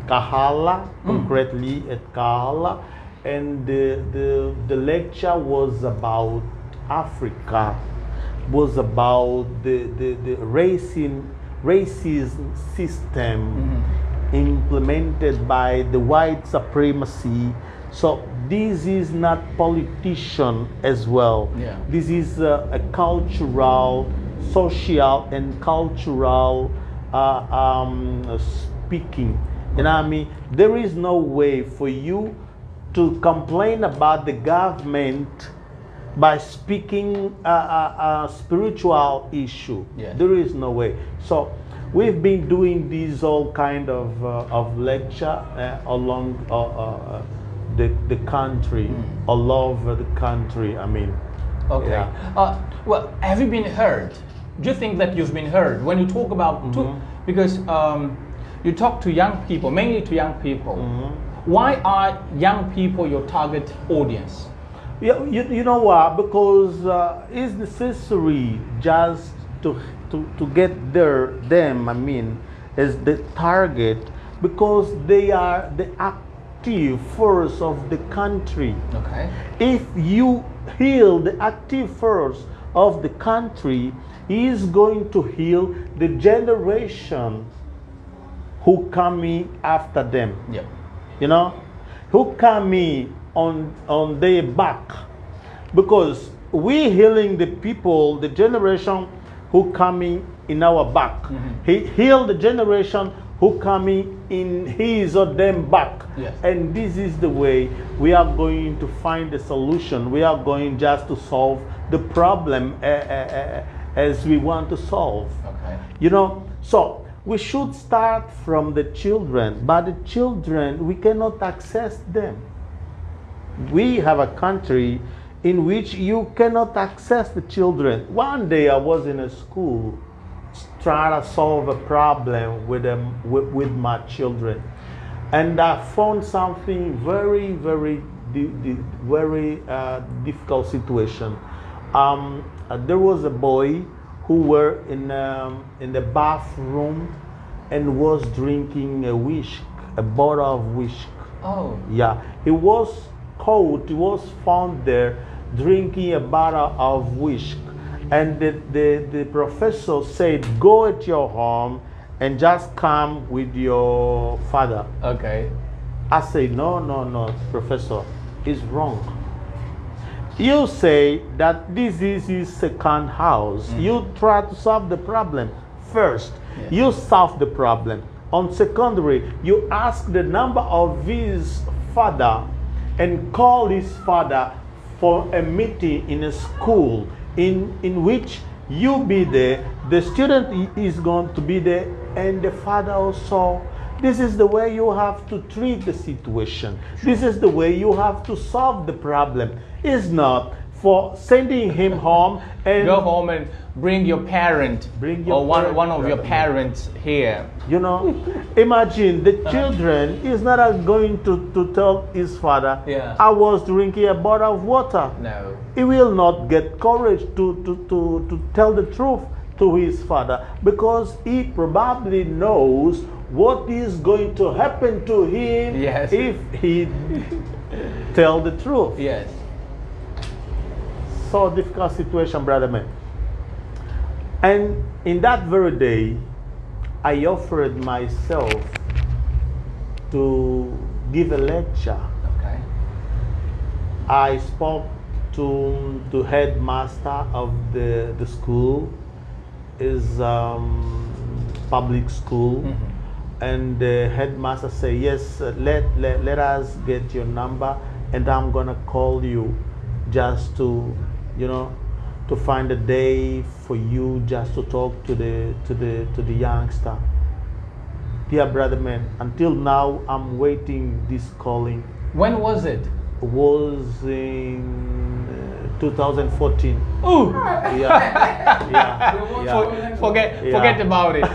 Kahala, concretely at Kahala. and the lecture was about Africa, was about the racism system implemented by the white supremacy. So this is not politician as well. Yeah. This is a cultural, social and cultural speaking. You know what I mean? There is no way for you to complain about the government by speaking a spiritual issue. Yes. There is no way. So we've been doing these all kind of lecture along the country, all over the country. I mean, Okay. yeah. Well, have you been heard? Do you think that you've been heard when you talk about because you talk to young people, mainly to young people. Why are young people your target audience? Yeah, you know what? Because it's necessary just to get them. I mean, as the target, because they are the active force of the country. Okay. If you heal the active force of the country, he is going to heal the generation who coming after them. Yeah. You know, who coming on their back, because we healing the people, the generation who coming in our back. He healed the generation who coming in his or them back. Yes. And this is the way we are going to find a solution. We are going just to solve the problem as we want to solve. Okay. You know, so we should start from the children, but the children, we cannot access them. We have a country in which you cannot access the children. One day I was in a school trying to solve a problem with my children, and I found something very difficult situation. There was a boy who were in the bathroom and was drinking a whisk, a bottle of whisk. Oh. Yeah, he was caught. He was found there drinking a bottle of whisk, and the professor said, "Go at your home and just come with your father." Okay. I say, no, professor, it's wrong. You say that this is his second house. You try to solve the problem first. Yeah. You solve the problem. On secondary, you ask the number of his father and call his father for a meeting in a school in which you be there, the student is going to be there, and the father also. This is the way you have to treat the situation. This is the way you have to solve the problem. It's not for sending him home and Go home and bring your parent Bring your or one parent. of your parents here. You know, imagine the children is not going to tell his father, Yeah. I was drinking a bottle of water. No. He will not get courage to tell the truth to his father, because he probably knows what is going to happen to him Yes. if he tell the truth. Yes. So difficult situation, brother man. And in that very day, I offered myself to give a lecture. Okay. I spoke to headmaster of the school, is public school, and the headmaster say, yes, let us get your number, and I'm gonna call you just to, you know, to find a day for you just to talk to the youngster. Dear brother man, until now I'm waiting this calling. When was it? Was in 2014. Ooh. Yeah. Forget about it.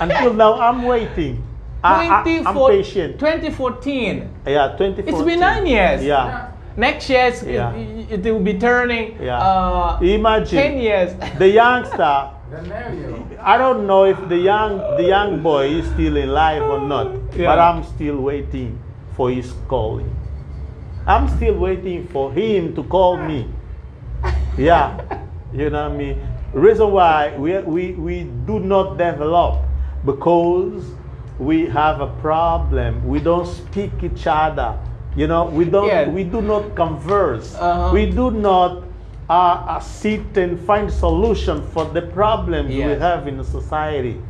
Until now I'm waiting. I'm patient. 2014. Yeah, 2014. It's been 9 years. Yeah. Next year Yeah. it will be turning Imagine 10 years. the youngster. I don't know if the young boy is still in life or not, Yeah. but I'm still waiting for his calling. I'm still waiting for him to call me. Yeah, you know what I mean? Reason why we do not develop, because we have a problem. We don't speak each other. You know, we do not converse. We do not sit and find solution for the problems we have in society.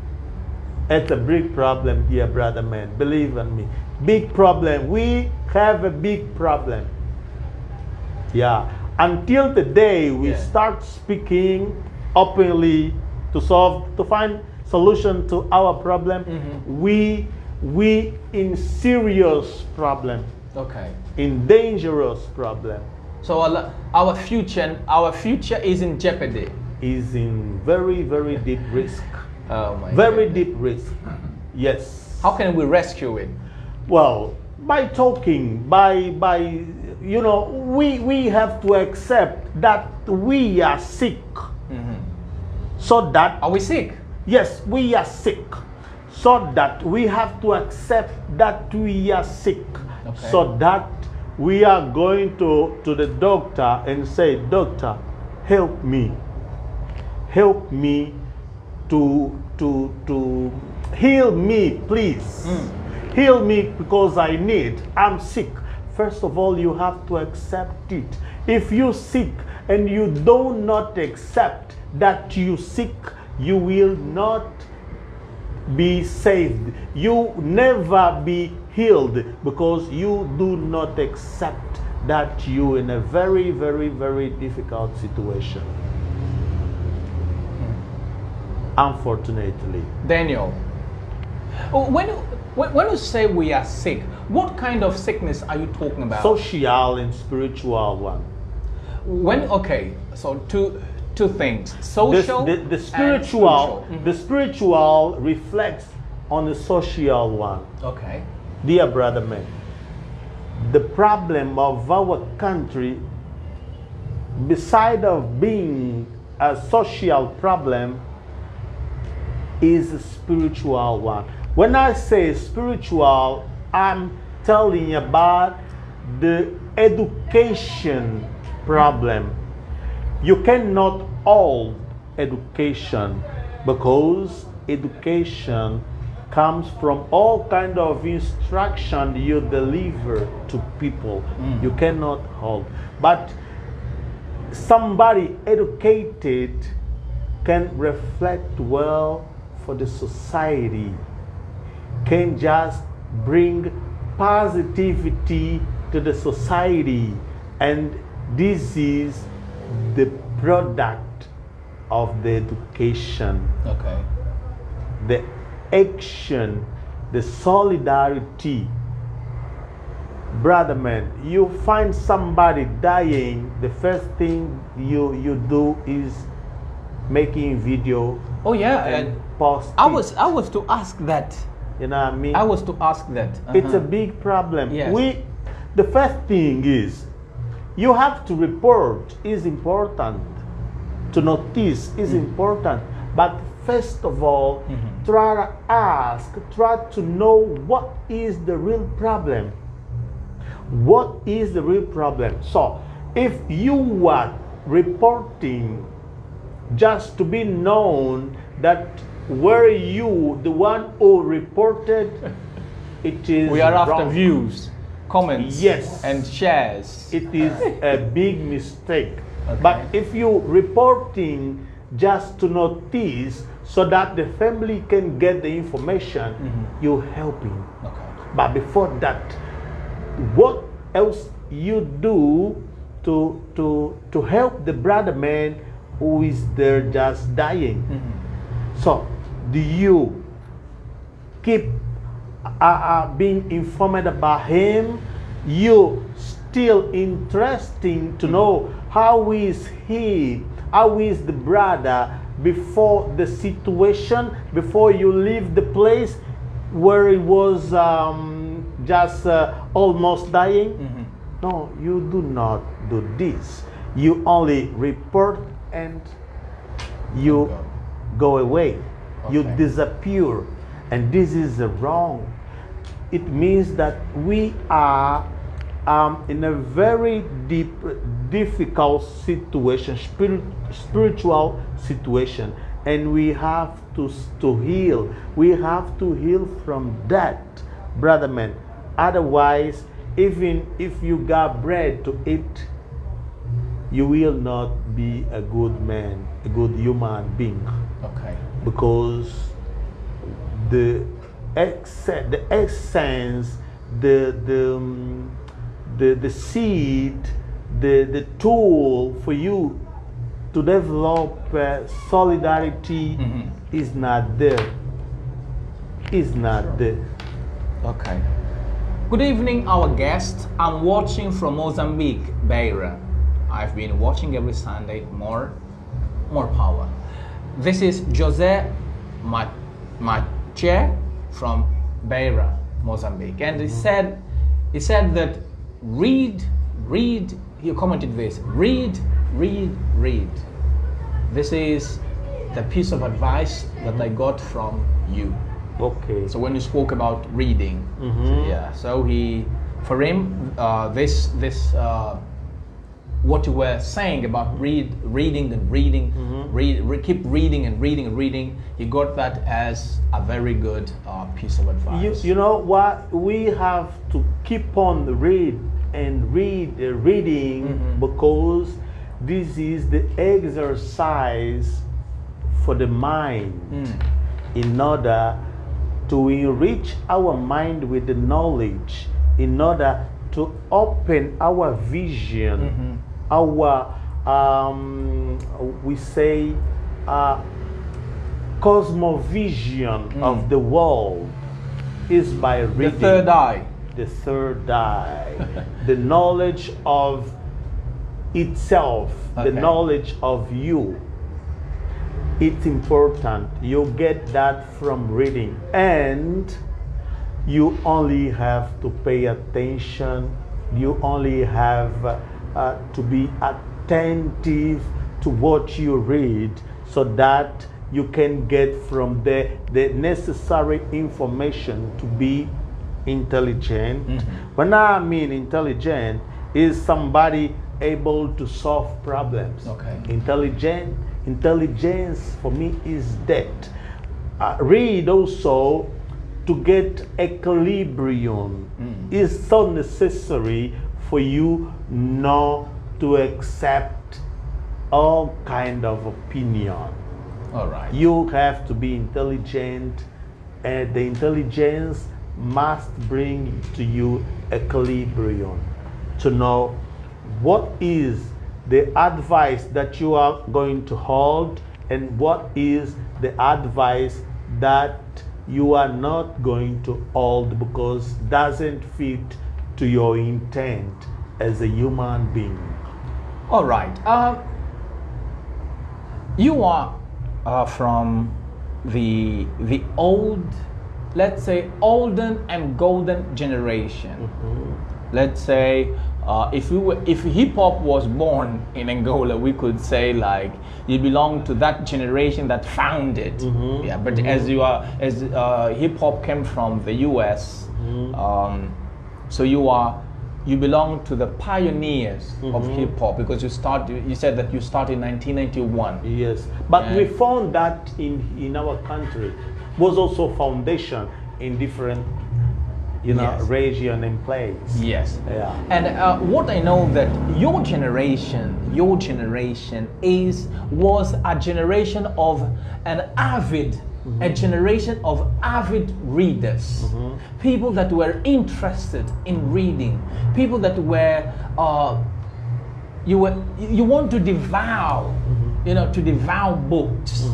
It's a big problem, dear brother man. Believe in me. Big problem. We have a big problem. Yeah. Until the day we start speaking openly to find solution to our problem, we in serious problem. Okay. In dangerous problem. So our future is in jeopardy. Is in very, very deep risk. Oh my Very goodness. deep risk. Yes. How can we rescue it? Well, by talking, by you know, we have to accept that we are sick. So that Are we sick? yes, we are sick. So that we have to accept that we are sick. Okay. So that we are going to the doctor and say, doctor, help me. Help me to heal me, please. Heal me because I'm sick. First of all, you have to accept it. If you're sick and you do not accept that you're sick, you will not be saved. You never be healed because you do not accept that you're in a very, very, very difficult situation. Unfortunately. Daniel, when you say we are sick, what kind of sickness are you talking about? Social and spiritual one. So two things: social, the and spiritual, the spiritual reflects on the social one. Okay. Dear brother man, the problem of our country, beside of being a social problem, is a spiritual one. When I say spiritual, I'm telling about the education problem. You cannot hold education because education comes from all kind of instruction you deliver to people. You cannot hold. But somebody educated can reflect well for the society, can just bring positivity to the society, and this is the product of the education. Okay. The action, the solidarity. Brother man, you find somebody dying, the first thing you do is making video. Oh yeah, and post I it. was to ask that. You know what I mean? I was to ask that. It's a big problem. Yes. The first thing is, you have to report is important. To notice is important. But first of all, try to ask, try to know what is the real problem. What is the real problem? So, if you are reporting just to be known that were you the one who reported, it is We are after wrong. views, comments, Yes. and shares. It is a big mistake. Okay. But if you reporting just to notice so that the family can get the information, you're helping. Okay. But before that, what else you do to help the brother man who is there just dying? So, do you keep being informed about him? You still interesting to know how is he, how is the brother before the situation, before you leave the place where he was just almost dying? No, you do not do this. You only report and you go away. You Okay. disappear. And this is wrong. It means that we are in a very difficult situation, spiritual situation, and we have to heal. We have to heal from that, brother man. Otherwise, even if you got bread to eat, you will not be a good man, a good human being. Okay. Because the essence, the seed, the tool for you to develop solidarity is not there. Is not there. Okay. Good evening, our guest. I'm watching from Mozambique, Beira. I've been watching every Sunday. More power. This is Jose Mache from Beira, Mozambique, and he said that read. He commented this: read. This is the piece of advice that I got from you. Okay. So when you spoke about reading, so for him, what you were saying about reading, keep reading and reading, he got that as a very good piece of advice. You know what? We have to keep on reading because this is the exercise for the mind in order to enrich our mind with the knowledge, in order to open our vision, our we say cosmovision of the world is by reading. The third eye. The third eye. The knowledge of itself, the knowledge of you. It's important. You get that from reading, and you only have to pay attention. You only have to be attentive to what you read, so that you can get from the necessary information to be intelligent. When I mean intelligent, is somebody able to solve problems. Okay. Intelligence for me is that. Read also to get equilibrium is so necessary for you not to accept all kind of opinion. All right. You have to be intelligent, and the intelligence must bring to you equilibrium to know what is the advice that you are going to hold and what is the advice that you are not going to hold because doesn't fit to your intent as a human being. All right. You are from the old, let's say, olden and golden generation. Let's say if hip hop was born in Angola, we could say like you belong to that generation that found it. Yeah, but as hip hop came from the US, so you belong to the pioneers of hip hop because you said that you started in 1991. Yes, but we found that in our country was also foundation in different region and place. Yes. Yeah. And what I know that your generation was a generation of a generation of avid readers, people that were interested in reading, people that were you want to devour, to devour books.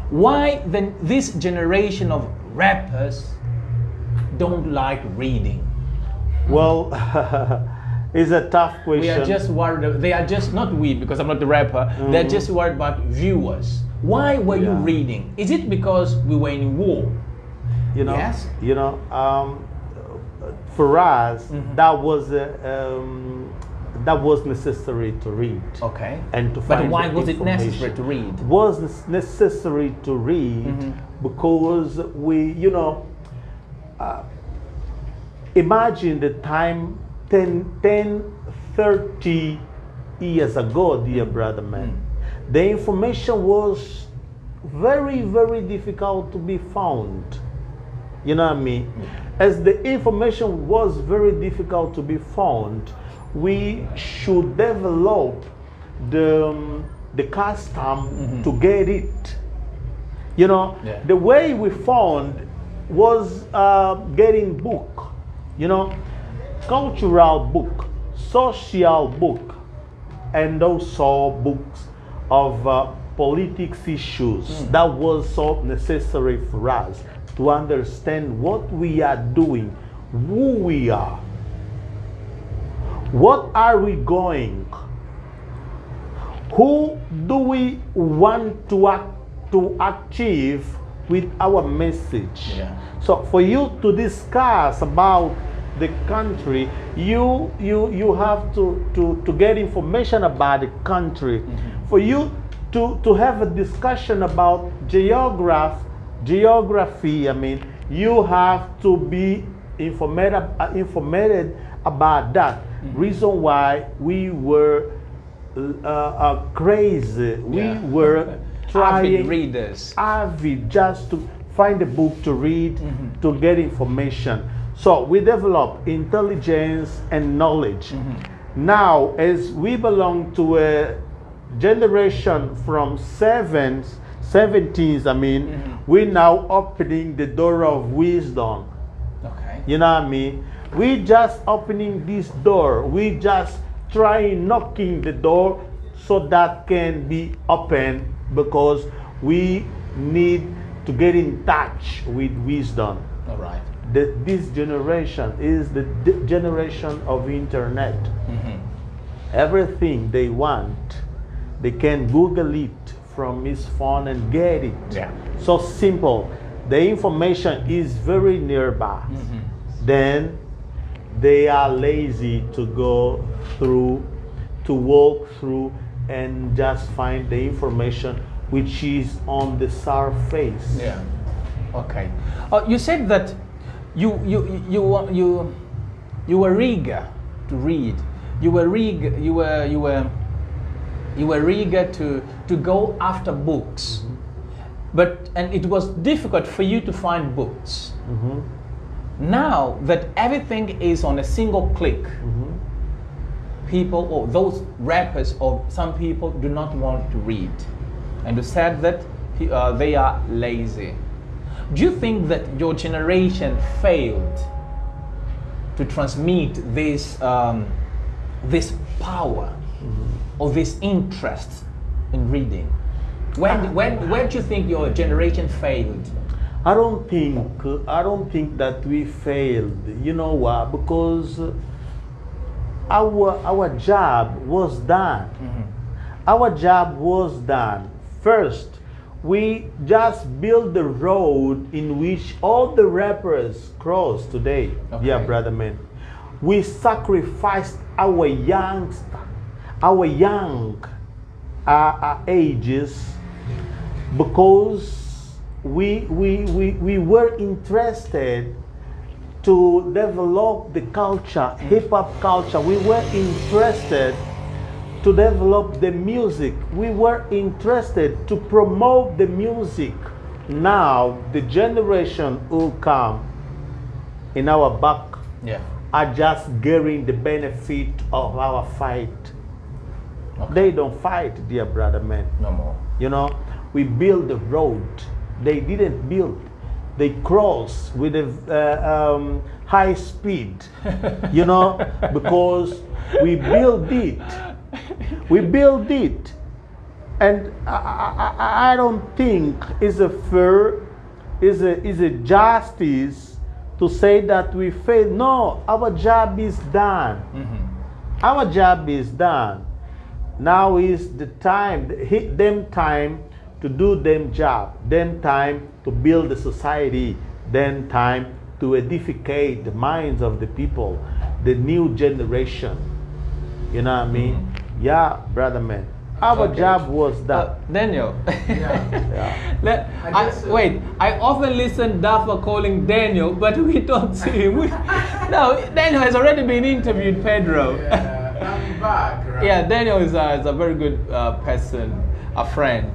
Why then this generation of rappers don't like reading? Well, it's a tough question. We are just worried. They are just not we, because I'm not the rapper. They're just worried about viewers. Why were you reading? Is it because we were in war? Yes. For us, that was necessary to read. Okay. And to find. But why was it necessary to read? Was necessary to read because we, imagine the time 30 years ago, dear brother man, the information was very, very difficult to be found. You know what I mean? As the information was very difficult to be found, we should develop the custom to get it. You know, the way we found was getting book, you know, cultural book, social book, and also books of politics issues. That was so necessary for us to understand what we are doing, who we are, what are we going, who do we want to achieve with our message. So for you to discuss about the country, you have to get information about the country. For you to have a discussion about geography, I mean, you have to be informated about that. Reason why we were crazy. We were trying, avid just to find a book to read, to get information. So we develop intelligence and knowledge. Now, as we belong to a generation from 17s, I mean, we're now opening the door of wisdom. You know what I mean? We just opening this door. We just trying knocking the door so that can be open, because we need to get in touch with wisdom. All right. This generation is the generation of internet. Everything they want, they can Google it from his phone and get it. So simple. The information is very nearby. Then they are lazy to go through, to walk through and just find the information which is on the surface. Okay. You said that you were eager to read. You were eager to go after books, and it was difficult for you to find books. Now that everything is on a single click, people, or those rappers, or some people do not want to read, and you said that they are lazy. Do you think that your generation failed to transmit this this power or this interest in reading? Where do you think your generation failed? I don't think that we failed. You know why? Because our job was done. Our job was done. First, we just built the road in which all the rappers cross today. Brother man. We sacrificed our young ages because we were interested to develop the culture, hip-hop culture. We were interested to develop the music. We were interested to promote the music. Now, the generation who come in our back are just getting the benefit of our fight. They don't fight, dear brother man. No more. You know, we build the road. They didn't build. They cross with a high speed, you know, because we build it. We build it. And I don't think it's a fair, is a justice to say that we failed. No, our job is done. Our job is done. Now is the time, them time to do them job, them time to build the society, them time to edificate the minds of the people, the new generation. You know what I mean? Yeah, brother man. our Okay. job was that. Daniel. Yeah. Wait, I often listen Dapher calling Daniel, but we don't see him. No, Daniel has already been interviewed, Pedro. Yeah, I'm back, right? Yeah, Daniel is a very good person, a friend.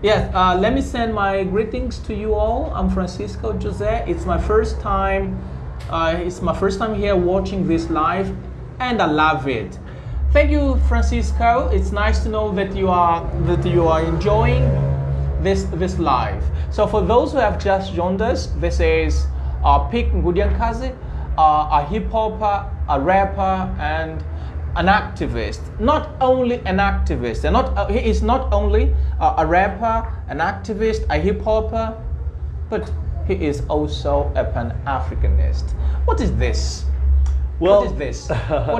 Yes, let me send my greetings to you all. I'm Francisco Jose. It's my first time. It's my first time here watching this live, and I love it. Thank you, Francisco. It's nice to know that you are enjoying this live. So for those who have just joined us, this is Pick Nkudi-A-Nkazi, a hip hopper, a rapper, and an activist. Not only an activist, and he is not only a rapper, an activist, a hip hopper, but he is also a Pan-Africanist. What is this? Well, what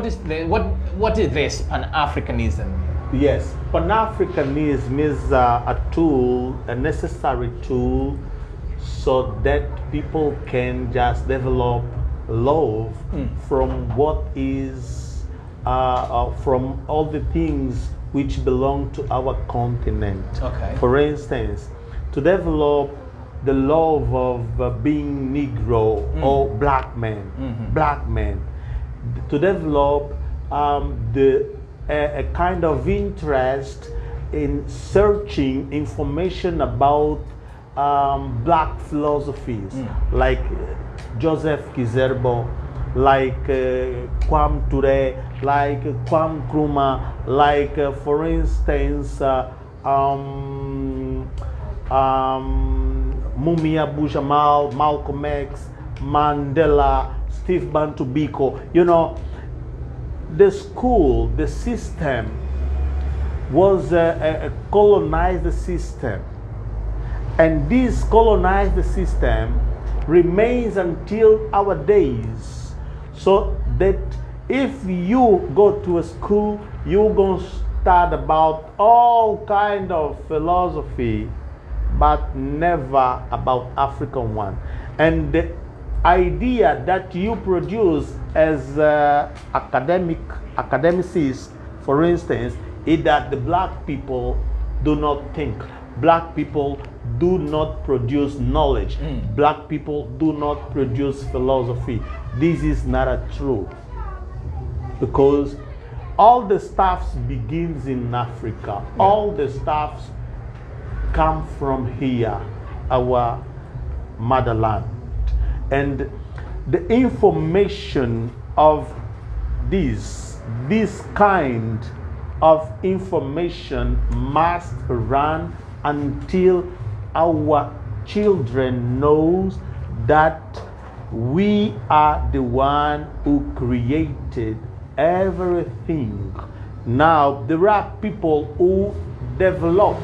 is this? What is this Pan-Africanism? Yes, Pan-Africanism is a tool, a necessary tool, so that people can just develop love from what is, from all the things which belong to our continent. Okay. For instance, to develop the love of being Negro or black man, to develop a kind of interest in searching information about black philosophies, like Joseph Kizerbo, like Kwame Ture, like Kwame Nkrumah, like for instance Mumia Abu-Jamal, Malcolm X, Mandela, Steve Bantu Biko. You know, the school, the system was a colonized system, and this colonized system remains until our days. So that if you go to a school, you're going to start about all kind of philosophy, but never about African one. And the idea that you produce as academicists, for instance, is that the black people do not think. Black people do not produce knowledge. Black people do not produce philosophy. This is not true, because all the stuff begins in Africa. All the stuff come from here, our motherland. And the information of this kind of information must run until our children knows that we are the one who created everything. Now, there are people who develop.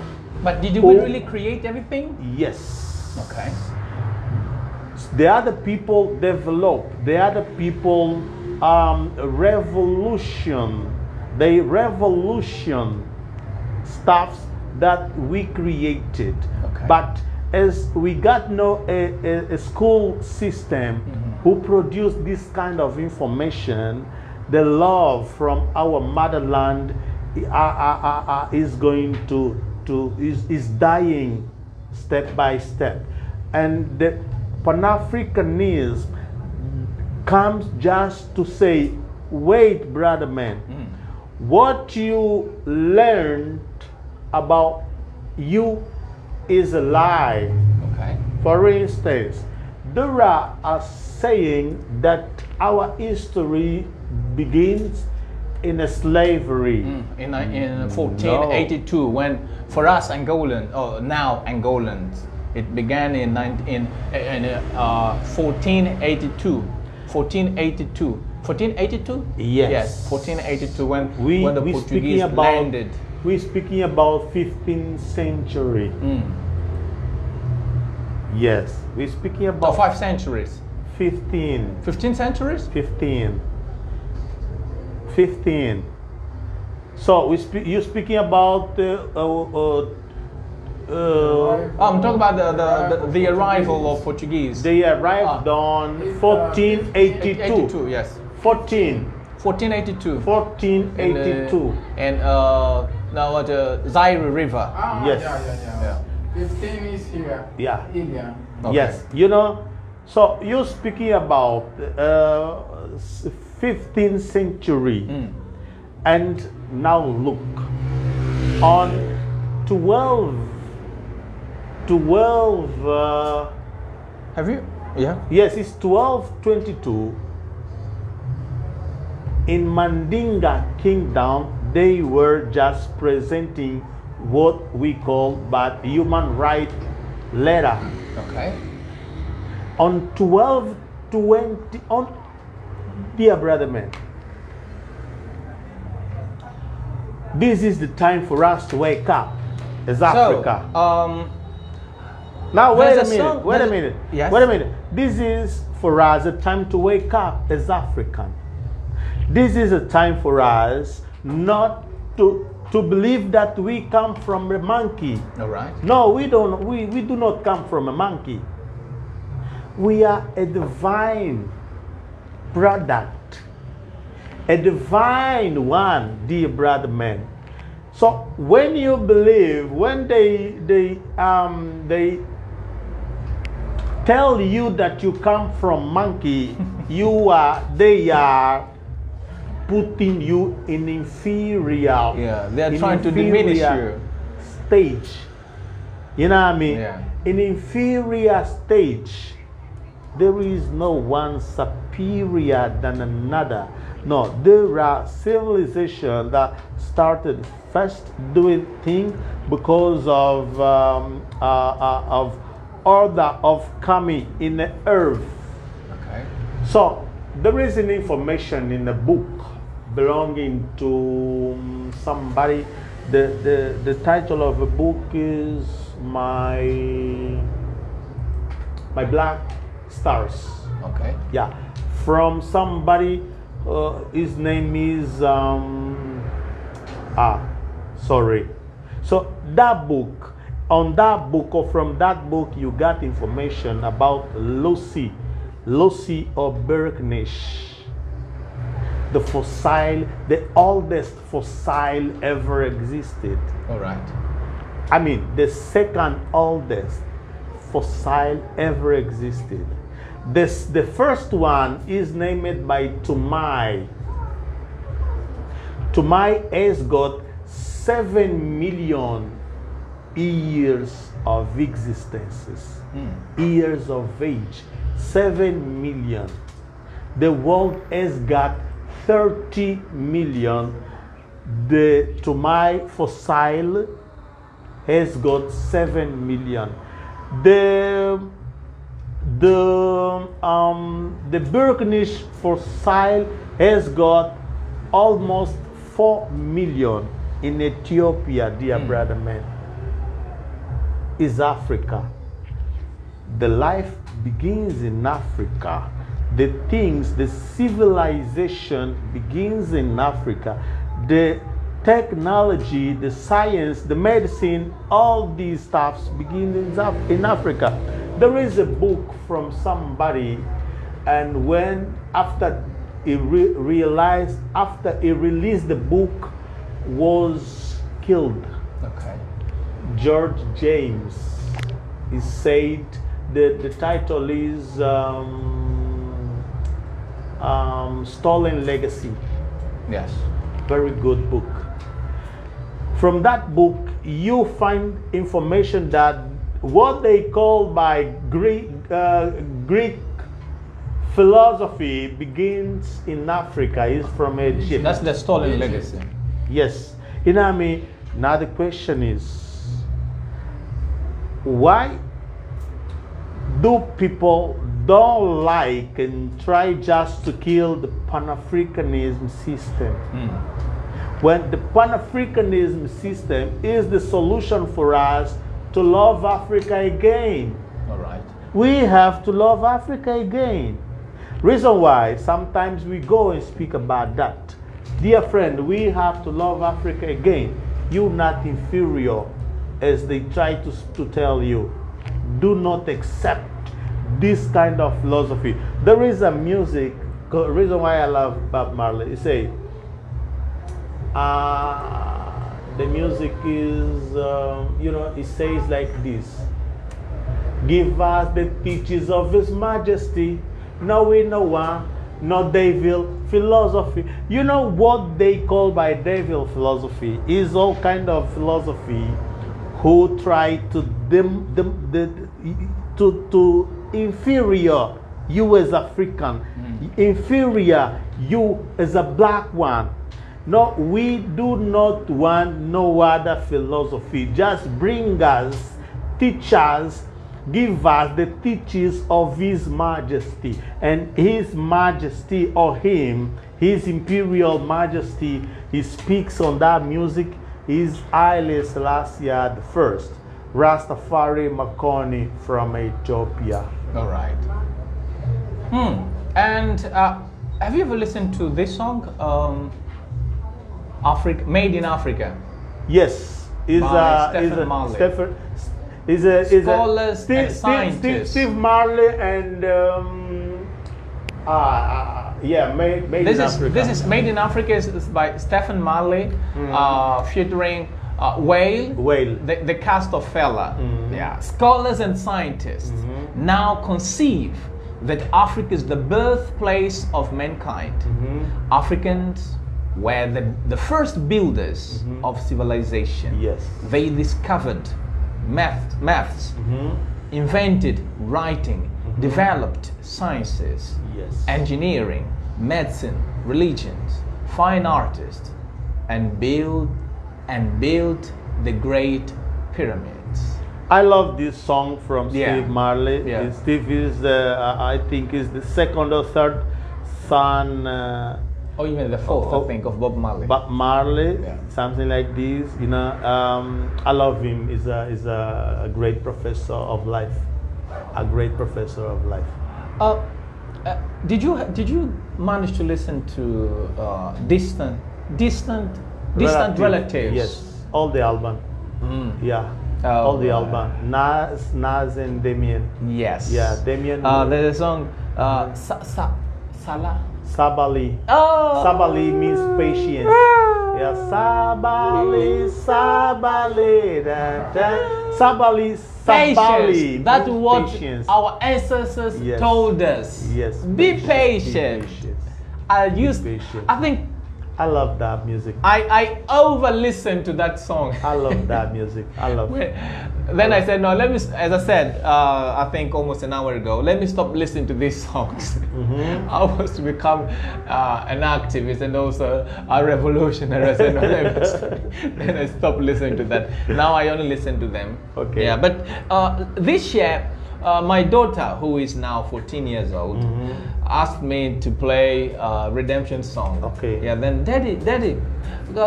But did we really create everything? Yes. Okay. The other people develop. The other people revolution. They revolution stuffs that we created. Okay. But as we got a school system who produce this kind of information, the love from our motherland is going is dying step by step. And the Pan-Africanism comes just to say, wait, brother man, what you learned about you is a lie. Okay. For instance, there are a saying that our history begins in a slavery. In 1482, when for us Angolan, now Angolans, it began in 1482. 1482. 1482? Yes. 1482 when the we Portuguese landed. We're speaking about 15th century. Yes, we're speaking about 5 centuries. 15. 15 centuries? 15. So you're speaking about I'm talking about the arrival of Portuguese. they arrived on 1482. 82, yes. 14. 1482. 1482. And now at the Zaire River. Ah, Yes. yeah. 15 is here. Yeah. India. Okay. Yes, you know, so you're speaking about 15th century, and now look, on 12, Have you? Yeah. yes, it's 1222, in Mandinga Kingdom, they were just presenting what we call but human right letter. Okay. On 1220, on dear brother man, this is the time for us to wake up as Africa. So, Now wait there's a a minute, song- wait a there's- minute, Yes? wait a minute. This is for us a time to wake up as African. This is a time for us not to believe that we come from a monkey. all right. No, we don't. We do not come from a monkey. We are a divine product, a divine one, dear brother man. So when you believe, when they tell you that you come from monkey, they are putting you in inferior. Yeah, they are in trying to diminish inferior you. stage. You know what I mean? Yeah. In inferior stage, there is no one superior than another. No, there are civilizations that started first doing things because of order of coming in the earth. Okay. So there is an information in a book belonging to somebody. The title of the book is my Black Stars. Okay. Yeah, from somebody. His name is sorry. So that book, on that book or from that book, you got information about Lucy or Berknish, the fossil, the oldest fossil ever existed. All right. I mean, the second oldest fossil ever existed. The first one is named by Tumai. Tumai has got 7 million years of existences, years of age, 7 million. The world has got 30 million. The Tumai fossil has got 7 million. The Berknish fossil has got almost 4 million in Ethiopia, dear brother man. Is Africa. The life begins in Africa. The things, the civilization begins in Africa. The technology, the science, the medicine, all these stuffs begin in Africa. There is a book from somebody, and when after he realized, after he released the book, was killed. Okay. George James. He said the title is Stolen Legacy. Yes. Very good book. From that book, you find information that what they call by Greek philosophy begins in Africa, is from Egypt. That's the stolen legacy. Yes. You know what I mean? Now the question is, why do people don't like and try just to kill the Pan-Africanism system? When the Pan-Africanism system is the solution for us to love Africa again. All right. We have to love Africa again. Reason why sometimes we go and speak about that. Dear friend, we have to love Africa again. You're not inferior, as they try to tell you. Do not accept this kind of philosophy. There is a music, reason why I love Bob Marley. He say, The music is, it says like this. Give us the teachings of His Majesty. No we no one, no devil philosophy. You know what they call by devil philosophy is all kind of philosophy who try to to inferior you as African, inferior you as a black one. No, we do not want no other philosophy. Just bring us, teach us, give us the teachings of His Majesty. And His Majesty or Him, His Imperial Majesty, He speaks on that music, is Haile Selassie I, Rastafari Makoni from Ethiopia. All right. And have you ever listened to this song, Africa, Made in Africa? Yes, Stephen Marley. Scholars and scientists. Steve Marley and Made in Africa. This is Made in Africa is by Stephen Marley, featuring Whale, the cast of Fela. Yeah, scholars and scientists now conceive that Africa is the birthplace of mankind. Africans were the first builders of civilization. Yes. They discovered maths, invented writing, developed sciences, engineering, medicine, religions, fine artists, and built the great pyramids. I love this song from Steve Marley. Yeah. Steve is, I think, is the second or third son. Oh, you mean the fourth, I think, of Bob Marley. Bob Marley, something like this. You know, I love him. He's a great professor of life. A great professor of life. Did you manage to listen to distant relatives? Yes, all the album. Yeah. All the album. Nas and Damien. Yes. Yeah, Damien. There's a song, Salah. Sabali. Oh. Sabali means patience. Yeah, Sabali. Patience. That's what patience. our ancestors told us. Yes. Be patient. I think I love that music. I over listened to that song. I love that music. I love it. Then I said, no, let me, as I said, I think almost an hour ago, let me stop listening to these songs. I was to become an activist and also a revolutionary. I said, no, then I stopped listening to that. Now I only listen to them. Okay. Yeah, but this year, my daughter, who is now 14 years old, asked me to play a redemption song. Okay. Yeah, then Daddy,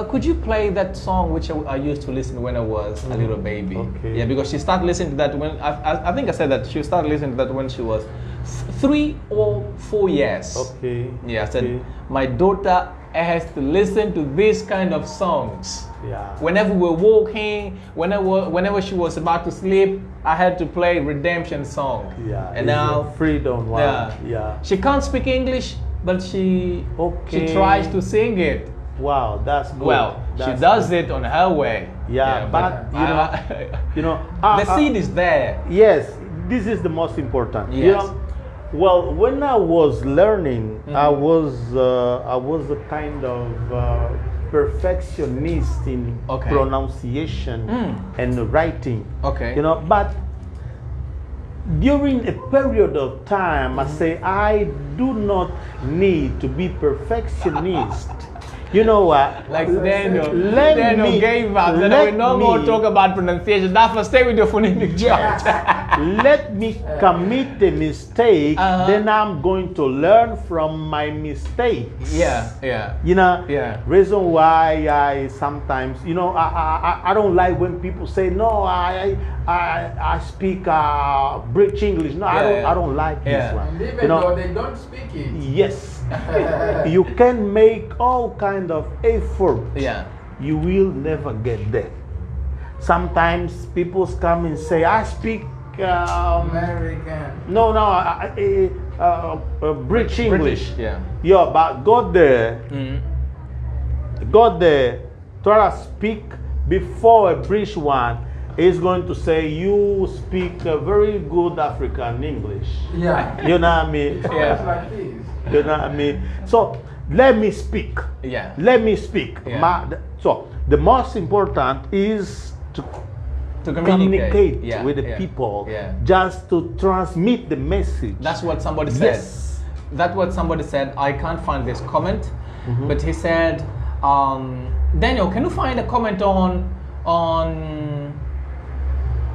could you play that song which I used to listen when I was a little baby? Okay. Yeah, because she started listening to that when, I think I said that she started listening to that when she was 3 or 4 years. Okay. Yeah, I said, my daughter has to listen to these kind of songs. Yeah. Whenever we're walking, whenever she was about to sleep, I had to play redemption song. Yeah. And now freedom. Wow. Yeah. She can't speak English, but she tries to sing it. Wow, that's good. Well, she does it on her way. Yeah, but the seed is there. Yes, this is the most important. Yes. You know, well, when I was learning, I was a kind of perfectionist in pronunciation and writing. Okay. You know, but during a period of time, I say I do not need to be perfectionist. You know what? Like Daniel gave up. Then we no more talk about pronunciation. Dapher, stay with your phonemic chart. Let me commit a mistake, then I'm going to learn from my mistakes. Yeah. You know, reason why I sometimes, I don't like when people say, no, I speak British English. No, I don't like this one. And even though they don't speak it. Yes. You can make all kind of effort. Yeah. You will never get there. Sometimes people come and say, I speak American. No, British English. Yeah. Yeah, but go there, try to speak before a British one is going to say you speak a very good African English. Yeah. You know what I mean? It's always like this. You know what I mean? So let me speak. Yeah. Let me speak. Yeah. So the most important is to communicate Yeah, with the yeah, people, yeah. just to transmit the message. That's what somebody said. Yes. That's what somebody said. I can't find this comment, but he said, Daniel, can you find a comment on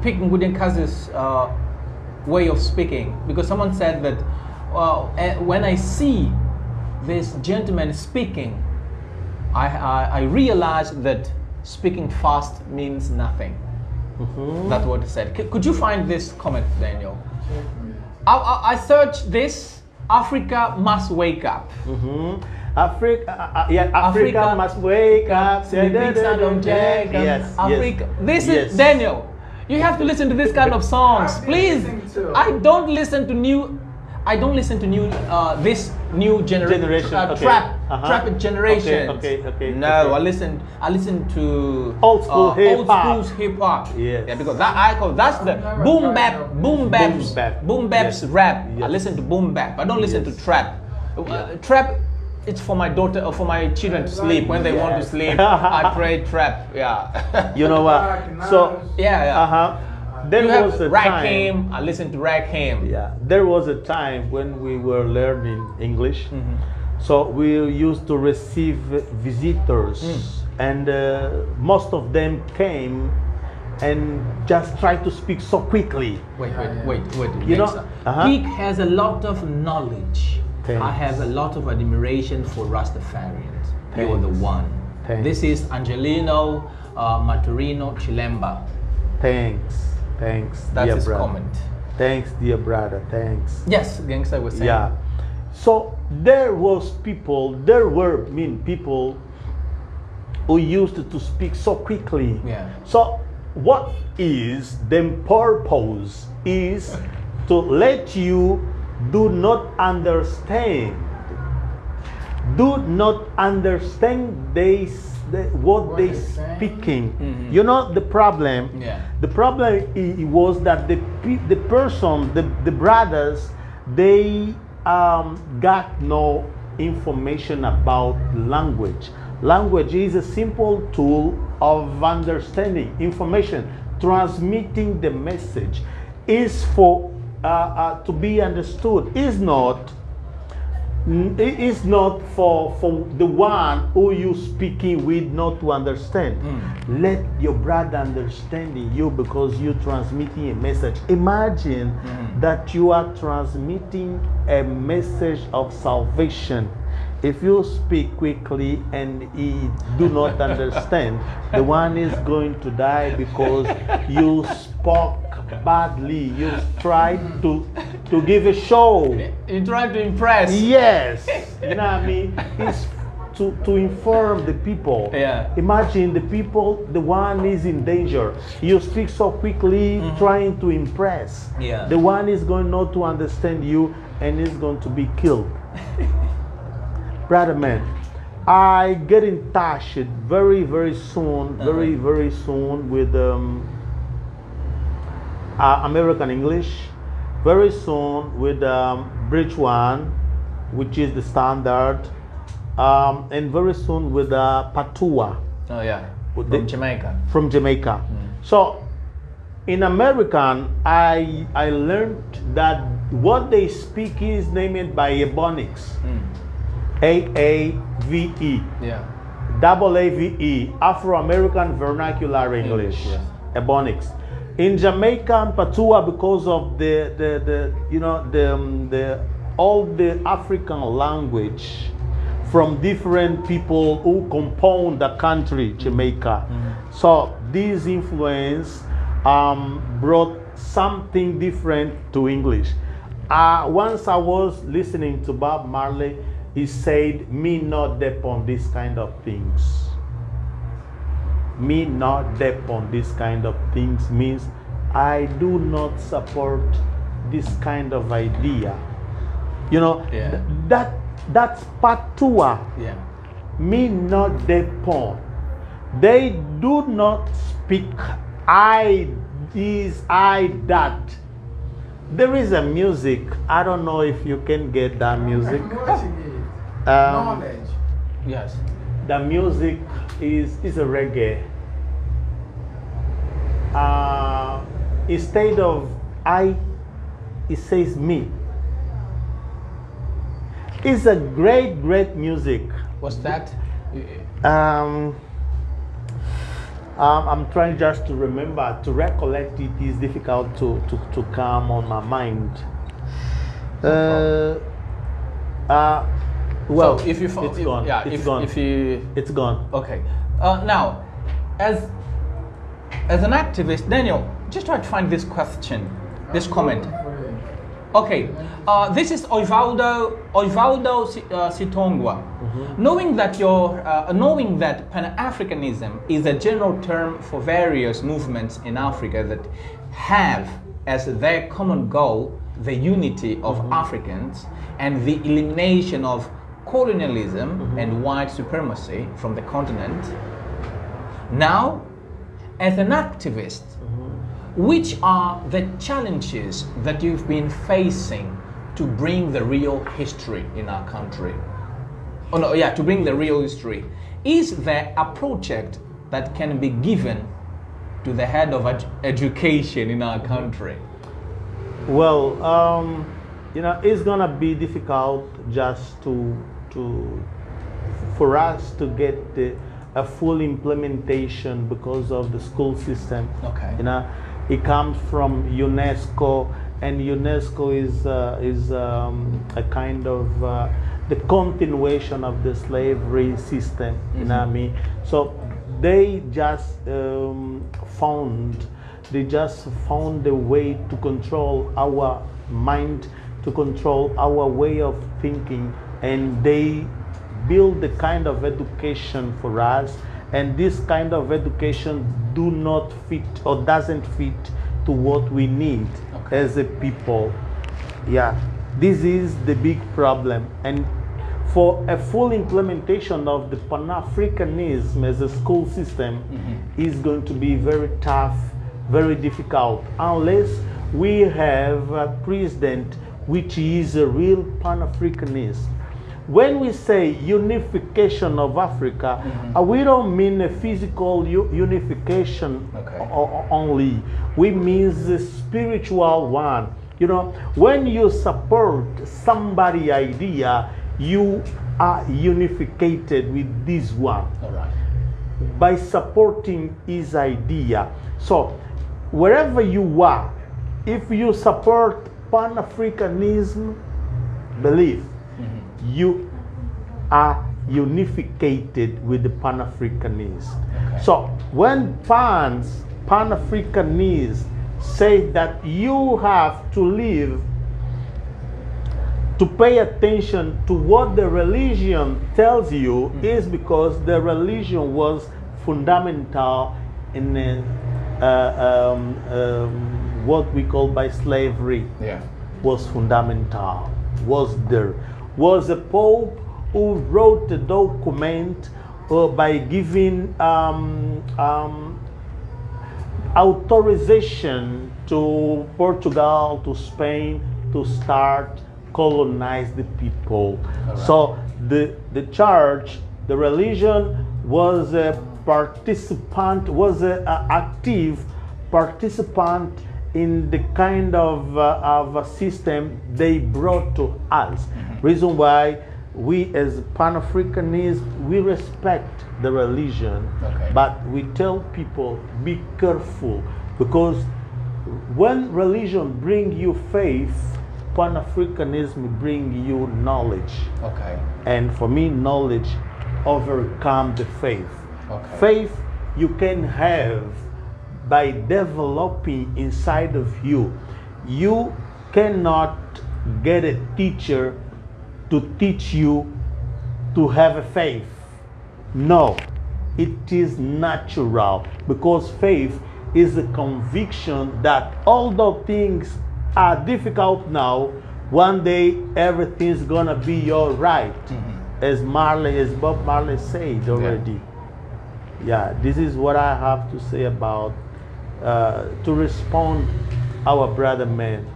Nkudi-A-Nkazi's way of speaking? Because someone said that when I see this gentleman speaking, I realize that speaking fast means nothing. That's what he said. Could you find this comment, Daniel? I searched this. Africa must wake up. Africa must wake up. The big son of Jacob. Yes, Africa. yes, This yes. is Daniel. You have to listen to this kind of songs, I've been please. listening to- I don't listen to new. This new generation Okay. trap generation. Okay. No, Okay. I listen to Old school hip hop. Old school hip hop. Yes. Yeah, because that's the never boom tried bap, no- boom bap's Yes. rap. I Yes. listen to boom bap. I don't listen Yes. to trap. Trap. It's for my daughter or for my children to sleep. When they want to Yes. sleep, I play trap. Yeah. You know what? So yeah. there You was have a time. Rakim. I listen to Rakim. Yeah, there was a time when we were learning English, so we used to receive visitors, and most of them came and just tried to speak so quickly. Wait. You know, Next. He has a lot of knowledge. Thanks. I have a lot of admiration for Rastafarians. You are the Thanks. one. Thanks. This is Angelino Maturino Chilemba. Thanks, That's dear his brother. comment. Thanks, dear brother. Thanks. Yes, gangster was saying. Yeah. So there were people who used to speak so quickly. Yeah. So what is the purpose is to let you do not understand what they they're saying. speaking. You know the problem. Yeah. The problem was that the brothers, they got no information about language. Language is a simple tool of understanding information, transmitting the message. Is for to be understood. Is not for the one who you speaking with not to understand. Let your brother understanding you because you transmitting a message. Imagine that you are transmitting a message of salvation. If you speak quickly and he do not understand, the one is going to die because you spoke badly. You tried to give a show. You try to impress. Yes, you know what I mean. It's to inform the people. Yeah. Imagine the people. The one is in danger. You speak so quickly, trying to impress. Yeah. The one is going not to understand you and is going to be killed. Brother man, I get in touch very soon, very soon with American English. Very soon with Bridge One, which is the standard, and very soon with Patua Oh yeah. With From the- Jamaica. from Jamaica. So in American, I learned that what they speak is named by Ebonics. AAVE. Yeah. Double AVE, Afro-American Vernacular English, Yes. Ebonics. In Jamaica and Patua, because of all the African language from different people who compose the country, Jamaica. So this influence brought something different to English. Once I was listening to Bob Marley, he said, "Me not dep on this kind of things." Me not dep on this kind of things means I do not support this kind of idea. You know, Yeah. that's Patua. Yeah. Me not dep on. They do not speak I this, I that. There is a music. I don't know if you can get that music. Knowledge. Yes. The music is a reggae. Instead of I, it says me. It's a great, great music. What's that? I'm trying just to remember, to recollect it is difficult to come on my mind. Well, so if you it's gone. Yeah, it's if, gone. if you It's gone. okay. Now, as an activist, Daniel, just try to find this question, this comment. Okay, this is Oivaldo Sitongwa. Knowing that knowing that Pan-Africanism is a general term for various movements in Africa that have as their common goal the unity of Africans and the elimination of colonialism and white supremacy from the continent. Now, as an activist, which are the challenges that you've been facing to bring the real history in our country? Oh no, yeah, to bring the real history. Is there a project that can be given to the head of education in our country? Well, it's gonna be difficult just for us to get a full implementation because of the school system. Okay. It comes from UNESCO, and UNESCO is a kind of the continuation of the slavery system. You know what I mean? So they just found a way to control our mind, to control our way of thinking, and they build the kind of education for us, and this kind of education do not fit or doesn't fit to what we need as a people. Yeah, this is the big problem, and for a full implementation of the Pan-Africanism as a school system is going to be very tough, very difficult, unless we have a president which is a real Pan-Africanist. When we say unification of Africa, we don't mean a physical unification only. We mean the spiritual one. When you support somebody's idea, you are unificated with this one. All right. By supporting his idea. So, wherever you are, if you support Pan-Africanism, believe you are unificated with the Pan-Africanists. Okay. So when Pan-Africanists say that you have to live to pay attention to what the religion tells you, is because the religion was fundamental in what we call by slavery. Yeah. Was fundamental, was a pope who wrote a document by giving authorization to Portugal, to Spain, to start colonize the people. Right. So the church, the religion was a participant, was an active participant in the kind of a system they brought to us. Reason why we as Pan-Africanists, we respect the religion, but we tell people, be careful, because when religion bring you faith, Pan-Africanism bring you knowledge. Okay. And for me, knowledge overcome the faith. Okay. Faith you can have by developing inside of you. You cannot get a teacher to teach you to have a faith. No, it is natural, because faith is a conviction that although things are difficult now, one day everything's gonna be all right. As Bob Marley said already. Yeah, this is what I have to say about to respond our brother man.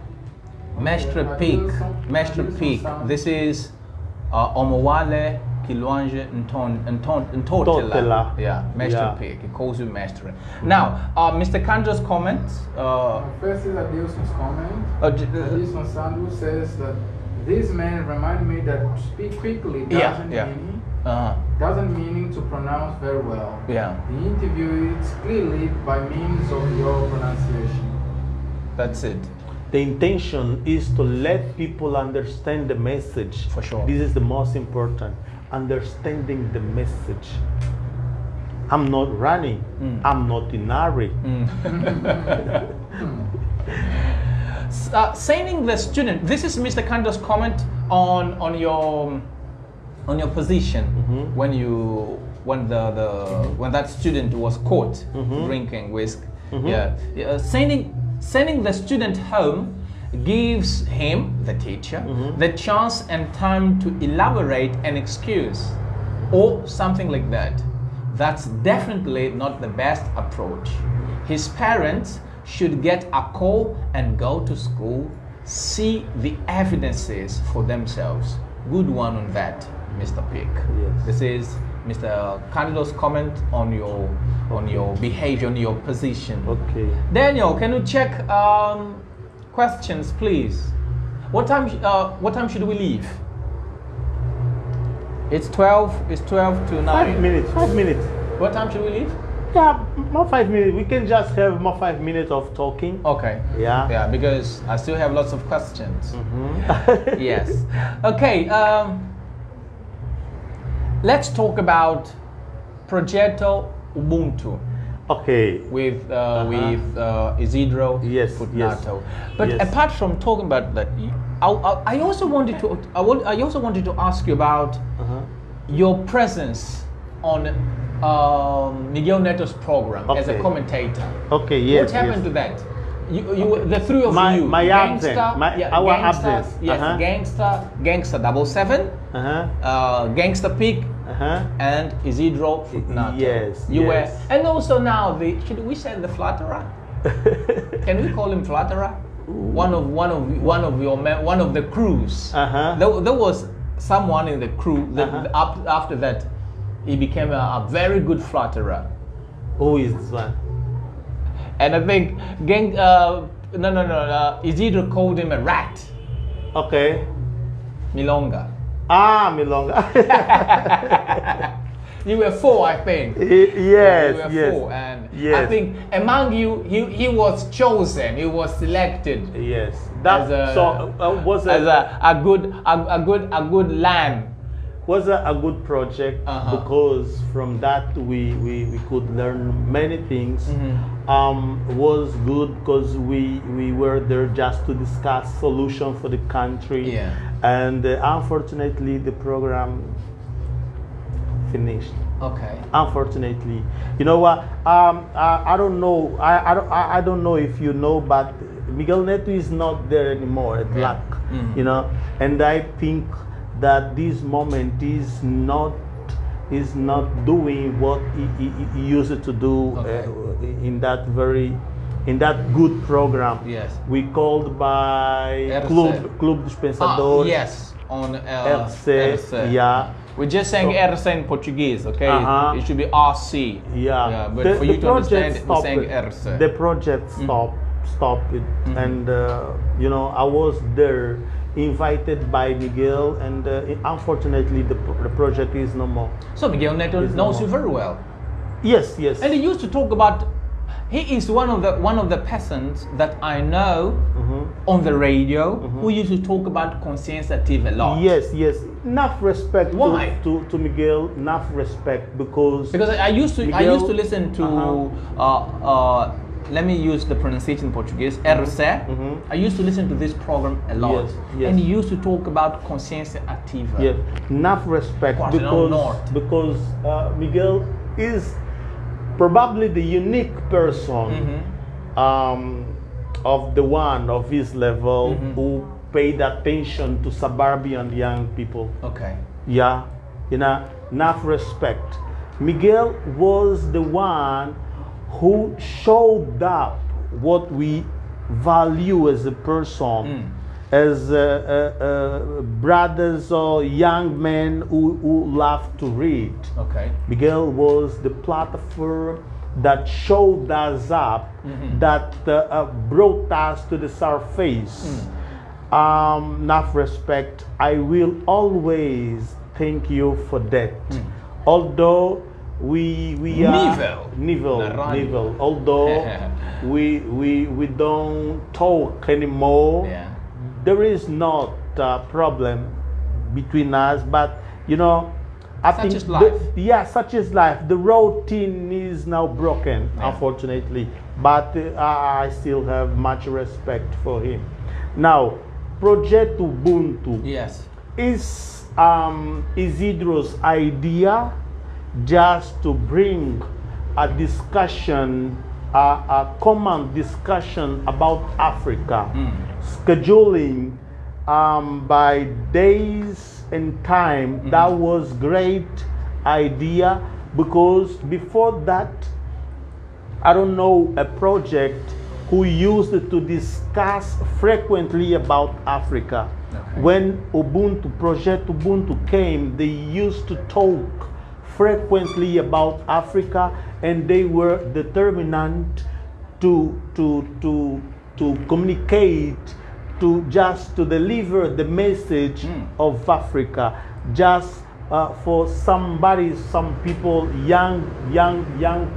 Mestre Peak, Mestre Peak. This is Omowale Kilwanje Ntotela. Totela. Yeah, Mestre Yeah. Peak. He calls you Mestre. Now, Mr. Kanjo's comments. First is Adilson's comment. Adilson Sandu says that this man remind me that speak quickly doesn't meaning to pronounce very well. Yeah. The interview is clearly by means of your pronunciation. That's it. The intention is to let people understand the message. For sure. This is the most important. Understanding the message. I'm not running. I'm not in a hurry. Sending the student. This is Mr. Kando's comment on your position when that student was caught drinking whiskey. Sending the student home gives him, the teacher, the chance and time to elaborate an excuse or something like that. That's definitely not the best approach. His parents should get a call and go to school, see the evidences for themselves. Good one on that, Mr. Pick. Yes. This is Mr. Candido's comment on your behavior, on your position. Okay. Daniel, can you check questions, please? What time should we leave? It's 12. It's 12 to 9. 5 minutes. 5 minutes. What time should we leave? Yeah, more 5 minutes. We can just have more 5 minutes of talking. Okay. Yeah. Yeah, because I still have lots of questions. Yes. Okay. Let's talk about Progetto Ubuntu. Okay. With Isidro Yes, Fortunato. yes, But yes. apart from talking about that, I also wanted to ask you about your presence on Miguel Neto's program as a Okay. commentator. Okay. Yes. What happened to that? You the three of My- you. my Gangsta, absence, my- yeah, our Gangsta, absence. Yes, Gangsta 77, Gangsta Pig, and Isidro Fortunato. Yes, You yes. were, and also now should we say the flatterer? Can we call him flatterer? One of the crews. There was someone in the crew that after that he became a very good flatterer. Who is this one? And I think Isidro called him a rat. Okay. Milonga. Milonga. You were 4, I think. Yes. You were Yes. 4, and I Yes. think among you, he was chosen. He was selected Yes. That was a good lamb. was a good project because from that we could learn many things. Was good because we were there just to discuss solution for the country. Yeah. And unfortunately the program finished. Okay. Unfortunately, you know what? I don't know. I don't know if you know, but Miguel Neto is not there anymore at LAC. You know, and I think that this moment is not doing what he used to do in that good program. Yes. We called by Club Dispensador. Yes. On RC. Yeah. We're just saying RC in Portuguese, okay? It should be RC. Yeah. But for you to understand, we're stopped saying it. RC. The project stopped it, and you know, I was there, invited by Miguel, and unfortunately, the project is no more. So Miguel Neto knows you very well. Yes, yes. And he used to talk about. He is one of the persons that I know on the radio who used to talk about conscience active a lot. Yes, yes. Enough respect Why? to Miguel. Enough respect because I used to listen to let me use the pronunciation in Portuguese, RC. I used to listen to this program a lot. Yes, yes. And he used to talk about conscience active. yes, enough respect Quarteirão Norte. because Miguel is probably the unique person of the one of his level who paid attention to suburban young people. Okay. Yeah, you know, enough respect. Miguel was the one who showed up what we value as a person, as brothers or young men who love to read. Okay. Miguel was the platform that showed us up, that brought us to the surface. Enough respect, I will always thank you for that. Although we are Neville. Although we don't talk anymore. There is not a problem between us, but you know, I such think is life. such is life. The routine is now broken, unfortunately. But I still have much respect for him. Now, Project Ubuntu is Isidro's idea, just to bring a discussion, a common discussion about Africa, scheduling by days and time. That was great idea, because before that, I don't know a project who used to discuss frequently about Africa. When Project Ubuntu came, they used to talk frequently about Africa, and they were determined to communicate, to deliver the message of Africa, just for some people, young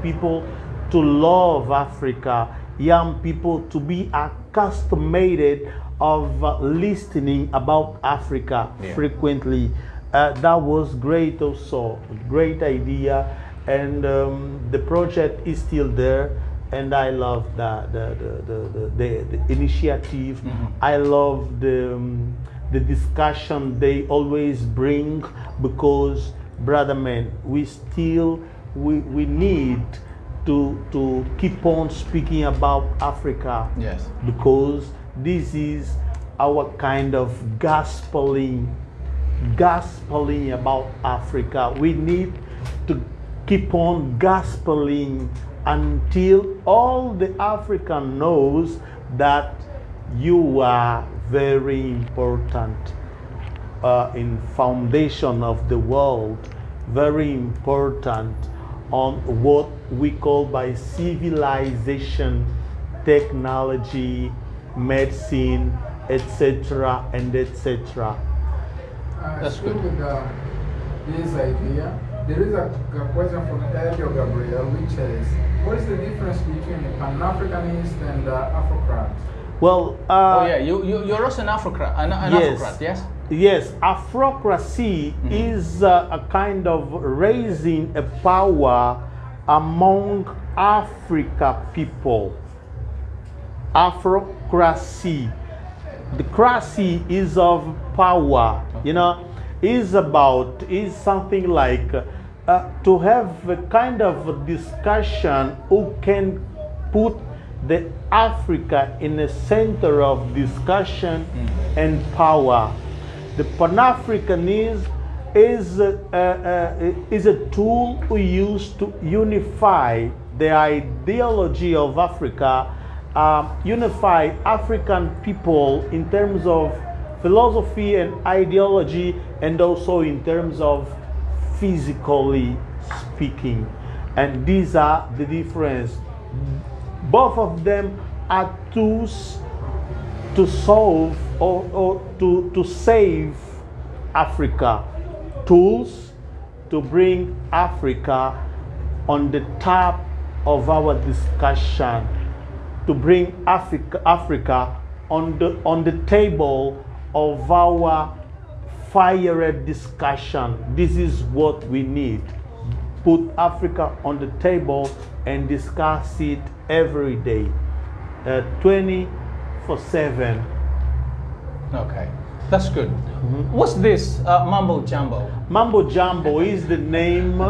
people, to love Africa, young people to be accustomed of listening about Africa frequently. That was great also, great idea, and the project is still there, and I love the initiative. I love the discussion they always bring, because brother man, we need to keep on speaking about Africa, because this is our kind of gospeling about Africa. We need to keep on gospeling until all the African knows that you are very important in foundation of the world, very important on what we call by civilization, technology, medicine, etc. and etc. That's good. With this idea, there is a question from Elio Gabriel, which is, what is the difference between a Pan-Africanist and Afrocrat? Well, you're also an Afrocrat, Afrocrat, yes? Yes, Afrocracy is a kind of raising a power among Africa people. Afrocracy. The cracy is of power, you know, is something like to have a kind of discussion who can put the Africa in the center of discussion and power. The Pan-Africanism is a tool we use to unify the ideology of Africa, unify African people in terms of philosophy and ideology, and also in terms of physically speaking. And these are the difference. Both of them are tools to solve or to save Africa. Tools to bring Africa on the top of our discussion, to bring Africa on the table of our fiery discussion. This is what we need. Put Africa on the table and discuss it every day, 24/7. Okay, that's good. What's this Mambo Jumbo? Mambo Jumbo is the name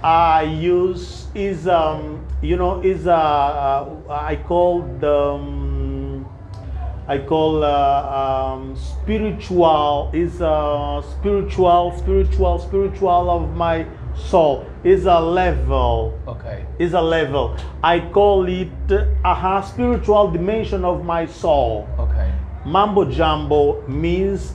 I use. Is I call spiritual, is spiritual of my soul. Is a level. Okay. Is a level. I call it a spiritual dimension of my soul. Okay. Mambo jumbo means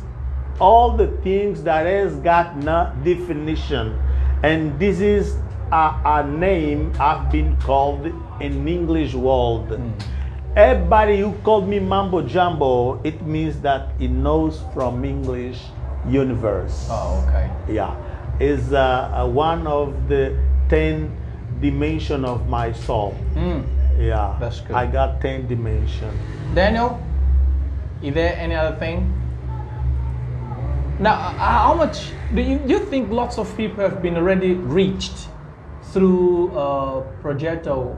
all the things that has got no definition, and this is a name I've been called in English world. Everybody who called me mambo jumbo, it means that he knows from English universe. Oh, okay. Yeah, is one of the 10 dimension of my soul. Yeah, that's good. I got 10 dimension. Daniel, is there any other thing? Now, how much do you think lots of people have been already reached through Progetto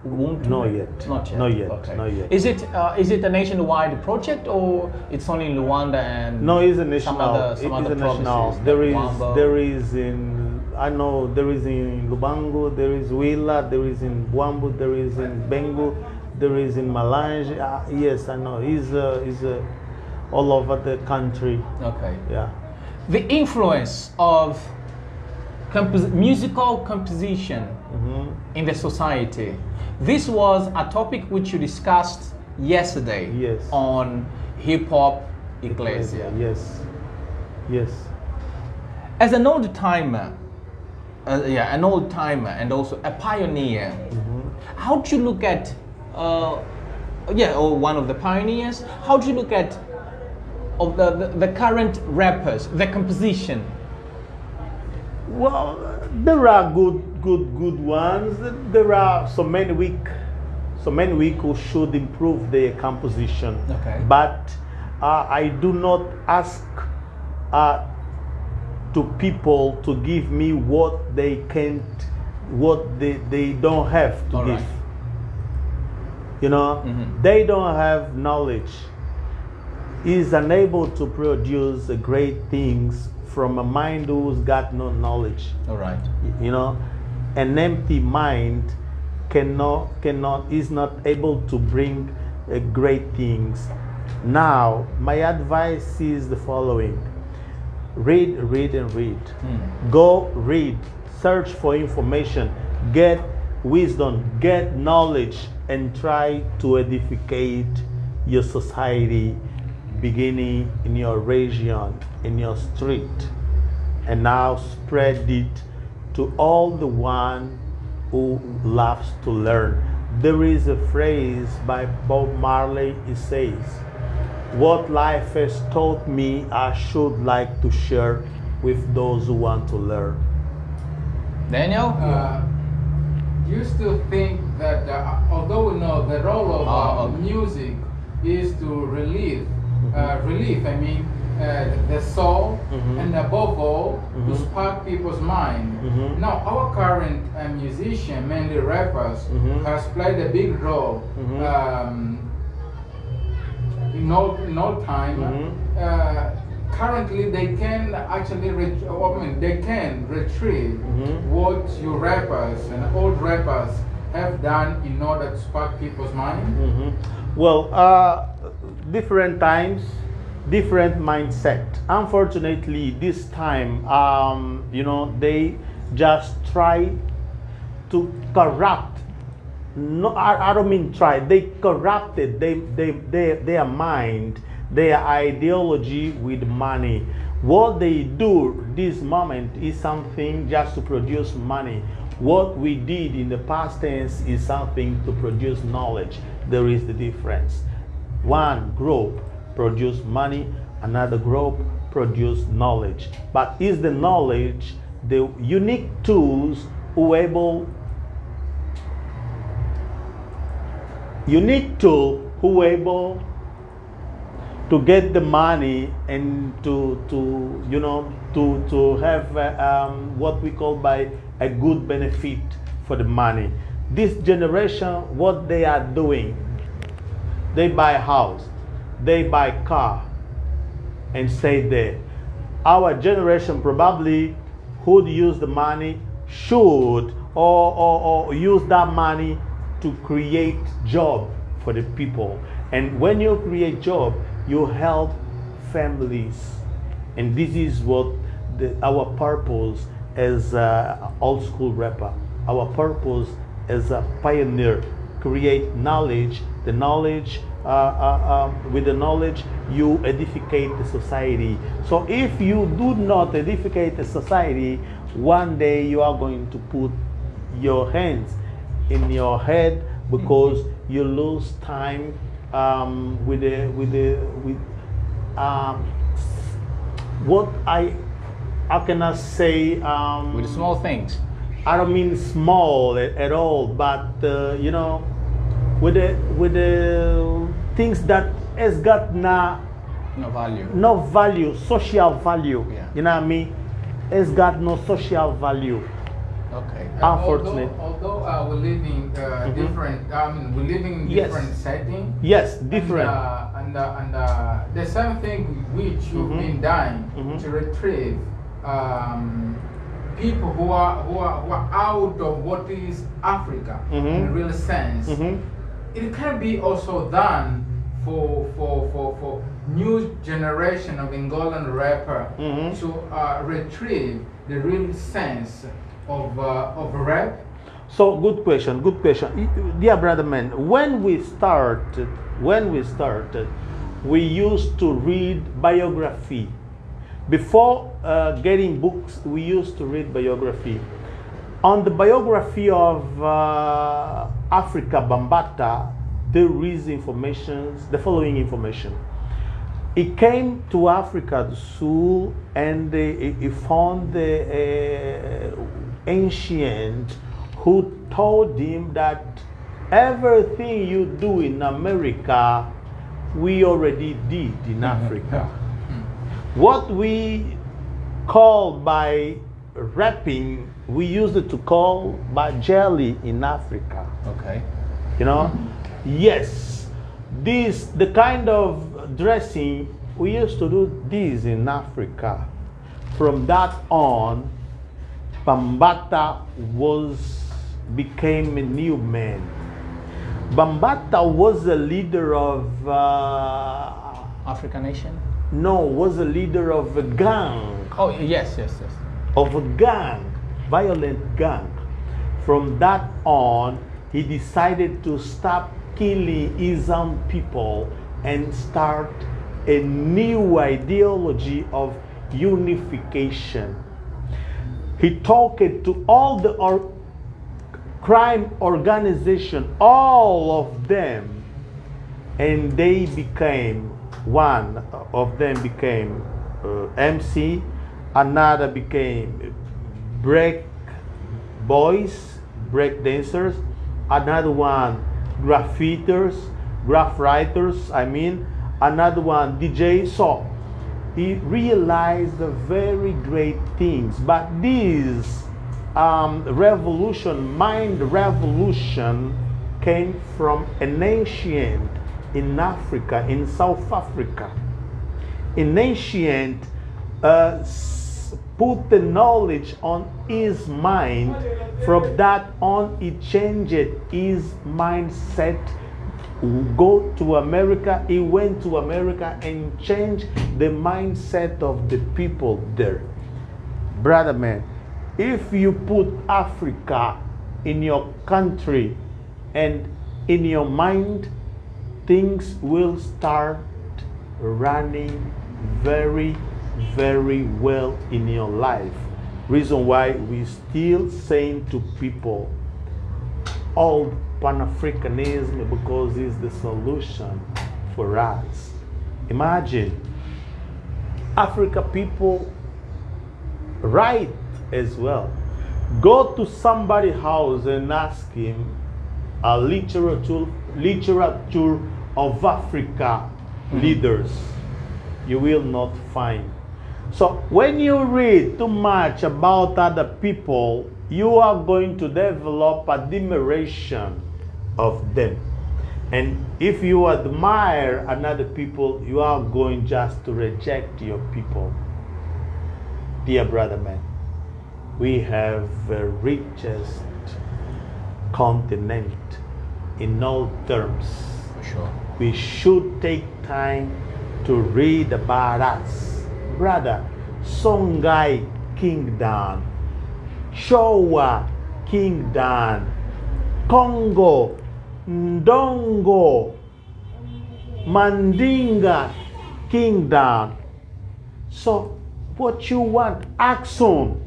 Ubuntu? Not yet. Not yet. Not yet. Okay. Not yet. Is it a nationwide project, or it's only in Luanda and No, it's a national. some other It is a national. provinces? There like is Wambo? there is in I know there is in Lubango, there is Willa, there is in Bwambu, there is in Bengu, there is in Malange. Yes, I know. He's all over the country. Okay. Yeah. The influence of musical composition in the society. This was a topic which you discussed yesterday. Yes. On Hip Hop Ecclesia. Yes. Yes. As an old timer, an old timer and also a pioneer, how do you look at, or one of the pioneers, how do you look at of the current rappers, the composition? Well, there are good ones. There are so many weak who should improve their composition. Okay. But I do not ask to people to give me what they can't, what they don't have to All give. right. You know, they don't have knowledge. Is unable to produce great things from a mind who's got no knowledge. All right. You know, an empty mind is not able to bring great things. Now, my advice is the following: read, and read. Go read, search for information, get wisdom, get knowledge, and try to edificate your society, beginning in your region, in your street, and now spread it to all the one who loves to learn. There is a phrase by Bob Marley. It says, "What life has taught me, I should like to share with those who want to learn." Daniel? Do you still think that although we know the role of music is to relieve the soul, and above all, to spark people's mind. Now, our current musician, mainly rappers, has played a big role in all time. Currently, they can actually retrieve what you rappers and old rappers have done in order to spark people's mind. Well, different times, different mindset. Unfortunately, this time, they just try to corrupt. No, I don't mean try. They corrupted their mind, their ideology with money. What they do this moment is something just to produce money. What we did in the past tense is something to produce knowledge. There is the difference. One group produce money, another group produce knowledge. But is the knowledge the unique tools who able to get the money and to have what we call by a good benefit for the money. This generation, what they are doing, they buy a house, they buy a car, and stay there. Our generation probably would use the money, should or use that money to create job for the people. And when you create job, you help families. And this is what our purpose as an old school rapper. Our purpose as a pioneer, create knowledge. The knowledge, with the knowledge, you edificate the society. So if you do not edificate the society, one day you are going to put your hands in your head because you lose time with what how can I say? With small things. I don't mean small at all, but you know, with the things that has got no value, social value. Yeah. You know what I mean? It's got no social value. Okay. Unfortunately. Although we're living different, we're living in different settings. Yes, different. And the same thing which you've been dying to retrieve people who are out of what is Africa in a real sense. It can be also done for new generation of Angolan rapper to retrieve the real sense of rap. So good question, dear brother man. When we started, we used to read biography. Before getting books, we used to read biography. On the biography of Africa Bambaataa, there is the following information. He came to Africa do Sul and he found the ancient who told him that everything you do in America, we already did in Africa. What we call by rapping, we used it to call by jelly in Africa. Okay. You know? Yes. The kind of dressing, we used to do this in Africa. From that on, Bambaataa became a new man. Bambaataa was a leader of African nation? No, was a leader of a gang. Oh, yes. Of a gang, violent gang. From that on, he decided to stop killing his own people and start a new ideology of unification. He talked to all the crime organization, all of them, and they became one of them became MC, another became break dancers, another one graph writers, another one DJ. So he realized the very great things. But this mind revolution came from an ancient in Africa, in South Africa. An ancient put the knowledge on his mind. From that on, he changed his mindset. Go to America. He went to America and changed the mindset of the people there. Brother man, if you put Africa in your country and in your mind, things will start running very, very well in your life. Reason why we still saying to people, all Pan-Africanism, because it's the solution for us. Imagine Africa people right as well. Go to somebody's house and ask him a literature of Africa leaders. You will not find. So when you read too much about other people, you are going to develop admiration of them. And if you admire another people, you are going just to reject your people. Dear brother man, we have the richest continent in all terms. For sure. We should take time to read about us. Brother, Songhai Kingdom Showa, King Dan, Congo, Ndongo, Mandinga, King Dan. So what you want? Axon.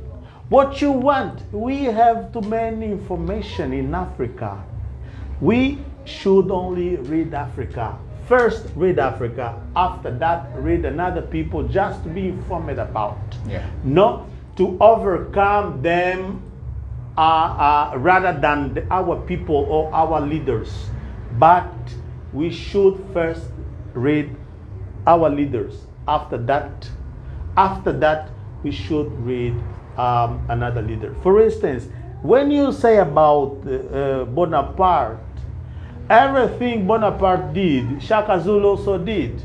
What you want? We have too many information in Africa. We should only read Africa. First read Africa. After that, read another people just to be informed about. Yeah. Not to overcome them rather than our people or our leaders. But we should first read our leaders. After that, we should read another leader. For instance, when you say about Bonaparte, everything Bonaparte did, Shaka Zulu also did.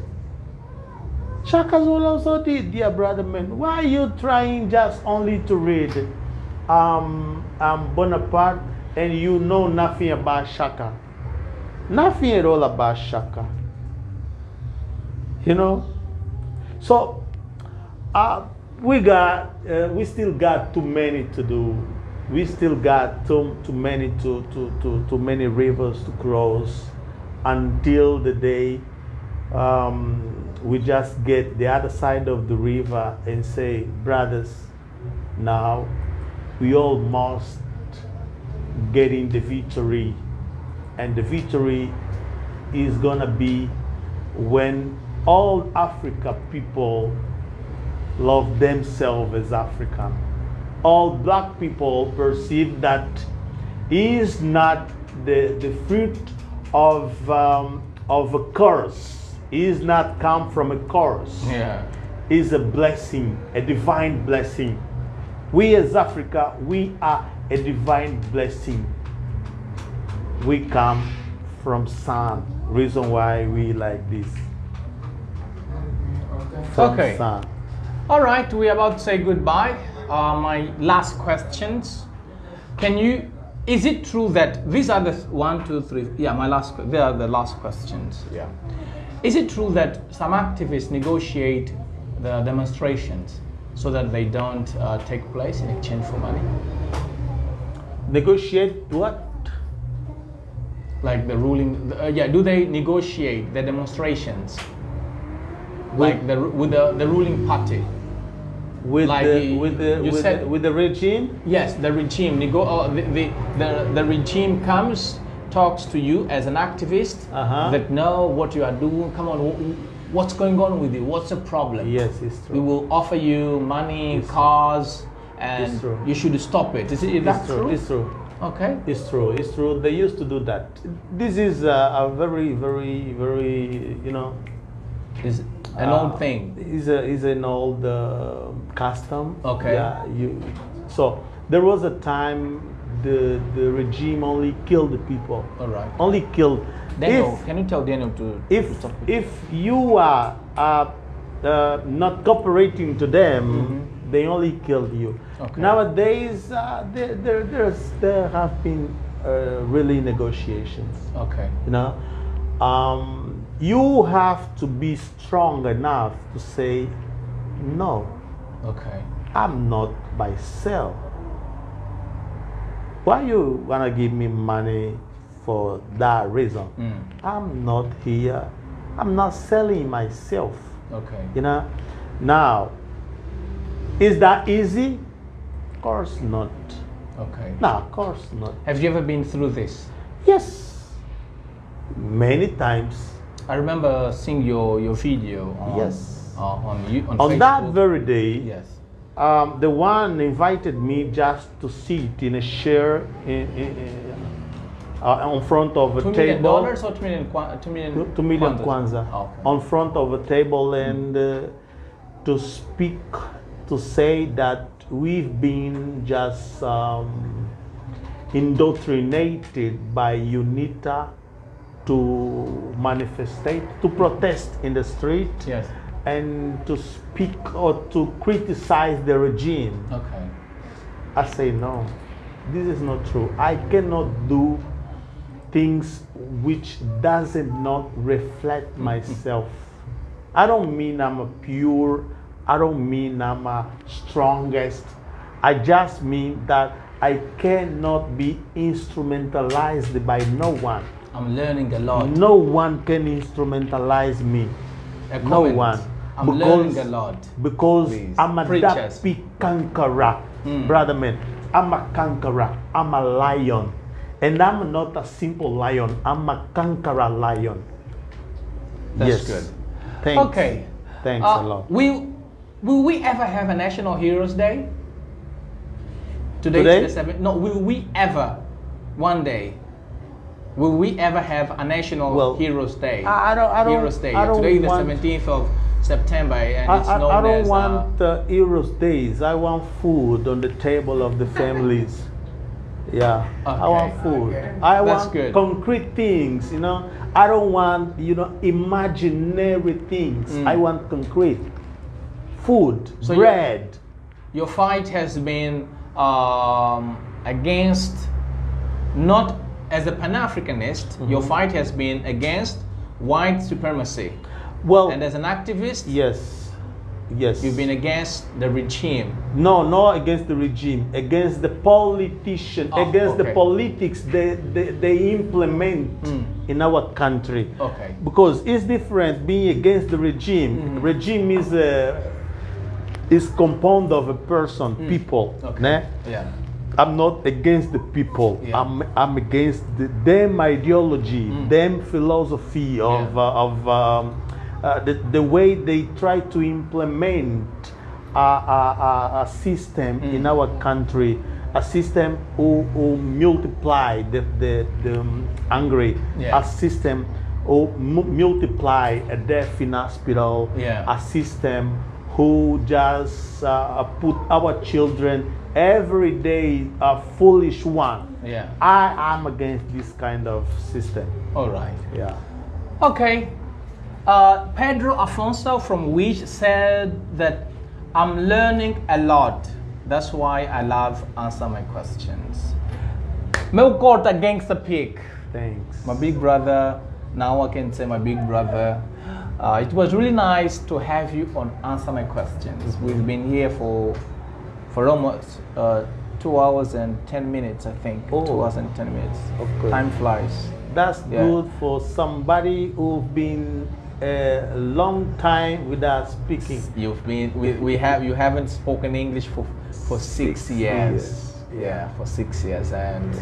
Shaka Zulu also did, dear brother man. Why are you trying just only to read Bonaparte and you know nothing about Shaka? Nothing at all about Shaka. You know? So, we still got too many to do. We still got too many too many rivers to cross until the day we just get the other side of the river and say, brothers, now we all must get in the victory, and the victory is gonna be when all Africa people love themselves as African. All black people perceive that is not the fruit of a curse. Is not come from a curse. Yeah. Is a blessing, a divine blessing. We as Africa, we are a divine blessing. We come from sun. Reason why we like this. From Okay. sun. All right, we're about to say goodbye. My last questions. Is it true that these are the 1, 2, 3? Yeah, they are the last questions. Yeah. Is it true that some activists negotiate the demonstrations so that they don't take place in exchange for money? Negotiate what? Like the ruling, do they negotiate the demonstrations with the ruling party? With like the regime? Yes, the regime. The regime comes, talks to you as an activist, that know what you are doing. Come on, what's going on with you? What's the problem? Yes, it's true. We will offer you money, cars, and you should stop it. Is that true? It's true. Okay. It's true. It's true. They used to do that. This is a very, very, very, Is an old thing. Is an old custom. Okay. Yeah. So there was a time the regime only killed the people. All right. Only killed. Daniel, can you tell Daniel to stop it? If you are not cooperating to them, they only killed you. Okay. Nowadays, there have been really negotiations. Okay. You have to be strong enough to say no. Okay. I'm not myself. Why you wanna give me money for that reason? I'm not here. I'm not selling myself. Okay. Now, is that easy? Of course not. Okay. No, of course not. Have you ever been through this? Yes. Many times. I remember seeing your video on on Facebook. That very day. Yes. The one invited me just to sit in a chair in front of a $2 table. million or 2 million? 2 million kwanza. Okay. On front of a table and to speak, to say that we've been just indoctrinated by UNITA to manifestate, to protest in the street. Yes. And to speak or to criticize the regime. Okay. I say no, this is not true. I cannot do things which does not reflect myself. I don't mean I'm a pure, I don't mean I'm a strongest, I just mean that I cannot be instrumentalized by no one. I'm learning a lot. No one can instrumentalize me. No one. I'm learning a lot. Because Please. I'm a Preachers. Dapher conqueror, brother man. I'm a conqueror. I'm a lion. And I'm not a simple lion. I'm a conqueror lion. That's yes. good. Thanks. Okay. Thanks a lot. Will we ever have a National Heroes Day? Today? Is the 7th. No, will we ever, one day, will we ever have a National Heroes Day? I don't. Heroes Day. I don't Today is the want, 17th of September, and it's known I don't as, want Heroes Days. I want food on the table of the families. Yeah, Okay. I want food. Okay. I That's want good. concrete things. You know, I don't want imaginary things. I want concrete food, So bread. your fight has been against, not as a Pan-Africanist, your fight has been against white supremacy. Well, And as an activist, yes, yes. you've been against the regime. No, not against the regime, against the politician, against the okay. politics they implement in our country. Okay. Because it's different being against the regime. Regime is compound of a person, people. Okay. Ne? Yeah. I'm not against the people. Yeah. I'm against them ideology, them philosophy of the way they try to implement a system in our country, a system who multiply the hungry, Yeah. a system who multiply a death in hospital, Yeah. a system who just put our children every day a foolish one. Yeah. I am against this kind of system. All right. Yeah. Okay. Pedro Afonso from Wish said that I'm learning a lot. That's why I love answer my questions. Meu corta gangster pig. Thanks. My big brother. Now I can say my big brother. It was really nice to have you on Answer My Questions. We've been here for almost 2 hours and 10 minutes, I think. Oh. 2 hours and 10 minutes. Okay. Time flies. That's Yeah. good for somebody who've been a long time without speaking. You've been you haven't spoken English for 6 years. Yeah, for 6 years and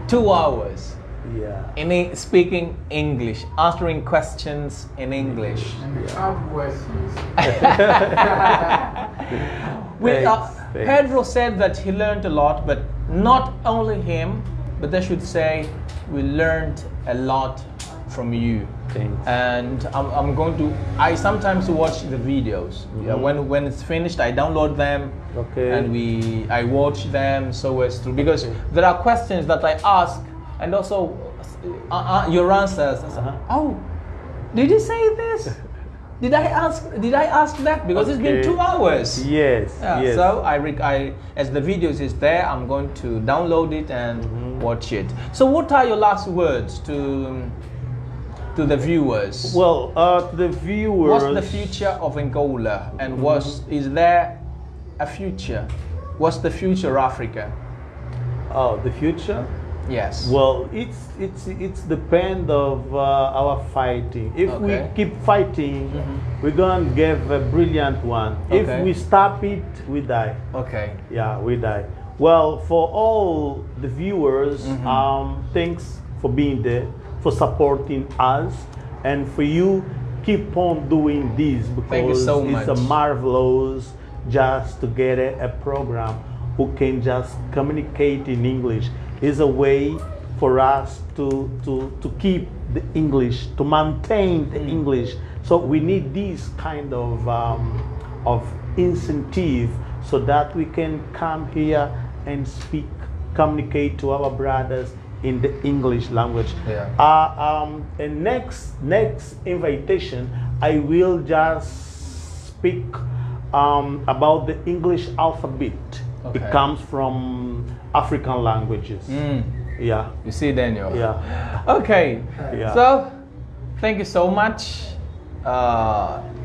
2 hours. Yeah. Speaking English, answering questions in English. And the hard questions. Thanks. Pedro said that he learned a lot, but not only him, but I should say we learned a lot from you. Thanks. And I'm going to. I sometimes watch the videos. Yeah, when it's finished, I download them. Okay. And I watch them so as to, because there are questions that I ask, and also your answers. Oh, did you say this? Did I ask that? Because it's been 2 hours. Yes. Yeah, Yes. so I as the videos is there, I'm going to download it and watch it. So what are your last words to the viewers? Well, to the viewers. What's the future of Angola, and is there a future? What's the future of Africa? Oh, the future. Yes. Well, it's depend of our fighting. If we keep fighting, we're gonna give a brilliant one. If we stop it, we die. Okay. Yeah, we die. Well, for all the viewers, thanks for being there, for supporting us, and for you keep on doing this, because Thank you so it's much. a marvelous just to get a program who can just communicate in English. Is a way for us to keep the English, to maintain the English. So we need this kind of incentive so that we can come here and speak, communicate to our brothers in the English language. Yeah. And next invitation, I will just speak about the English alphabet. Okay. It comes from African languages. Yeah. You see, Daniel. Yeah. Okay. Yeah. So, thank you so much.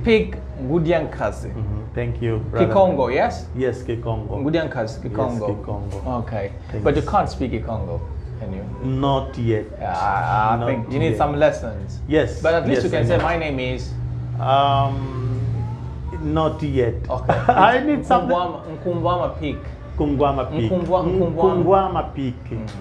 pick Nkudi-A-Nkazi. Thank you. Kikongo, yes? Yes, Kikongo. Nkudi-A-Nkazi, Kikongo. Yes, Kikongo. Okay. Thanks. But you can't speak Kikongo, can you? Not yet. I Not think you need yet. some lessons. Yes. But at least yes, you can I say know. my name is. Not yet. Okay. I need something. Nkumbwama Peak. Kungwama Peak. Kungwama Peak.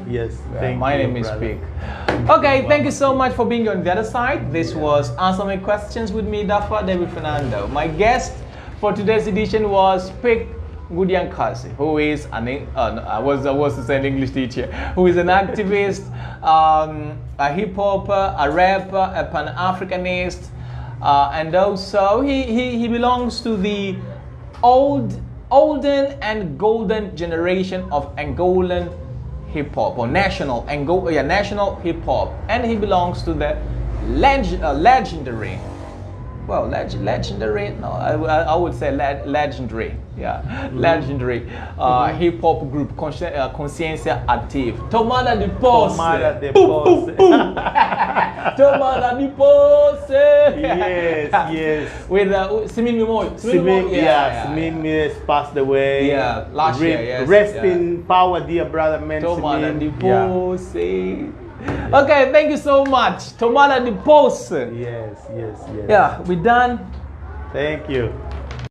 Yes. Thank my you, name is brother. Peak. Okay, thank you so much for being on the other side. This was Answer My Questions with me, Dapher, David Fernando. My guest for today's edition was Pick Nkudi-A-Nkazi, who is I was to say an English teacher, who is an activist, a hip-hopper, a rapper, a Pan-Africanist, and also he belongs to the olden and golden generation of Angolan hip-hop, or national hip-hop, and he belongs to the legendary, well, legendary, no, I would say legendary, yeah, legendary hip-hop group, Consciência Active. Tomada de posse. Tomada de posse. Tomada de posse. Yes, yes. With Simimi Moyo. Simimi has passed away. Yeah, last year, yes. Rest in power, dear brother, man. Tomada de posse. Okay, thank you so much. Tomada de posse. Yes. Yeah, we're done. Thank you.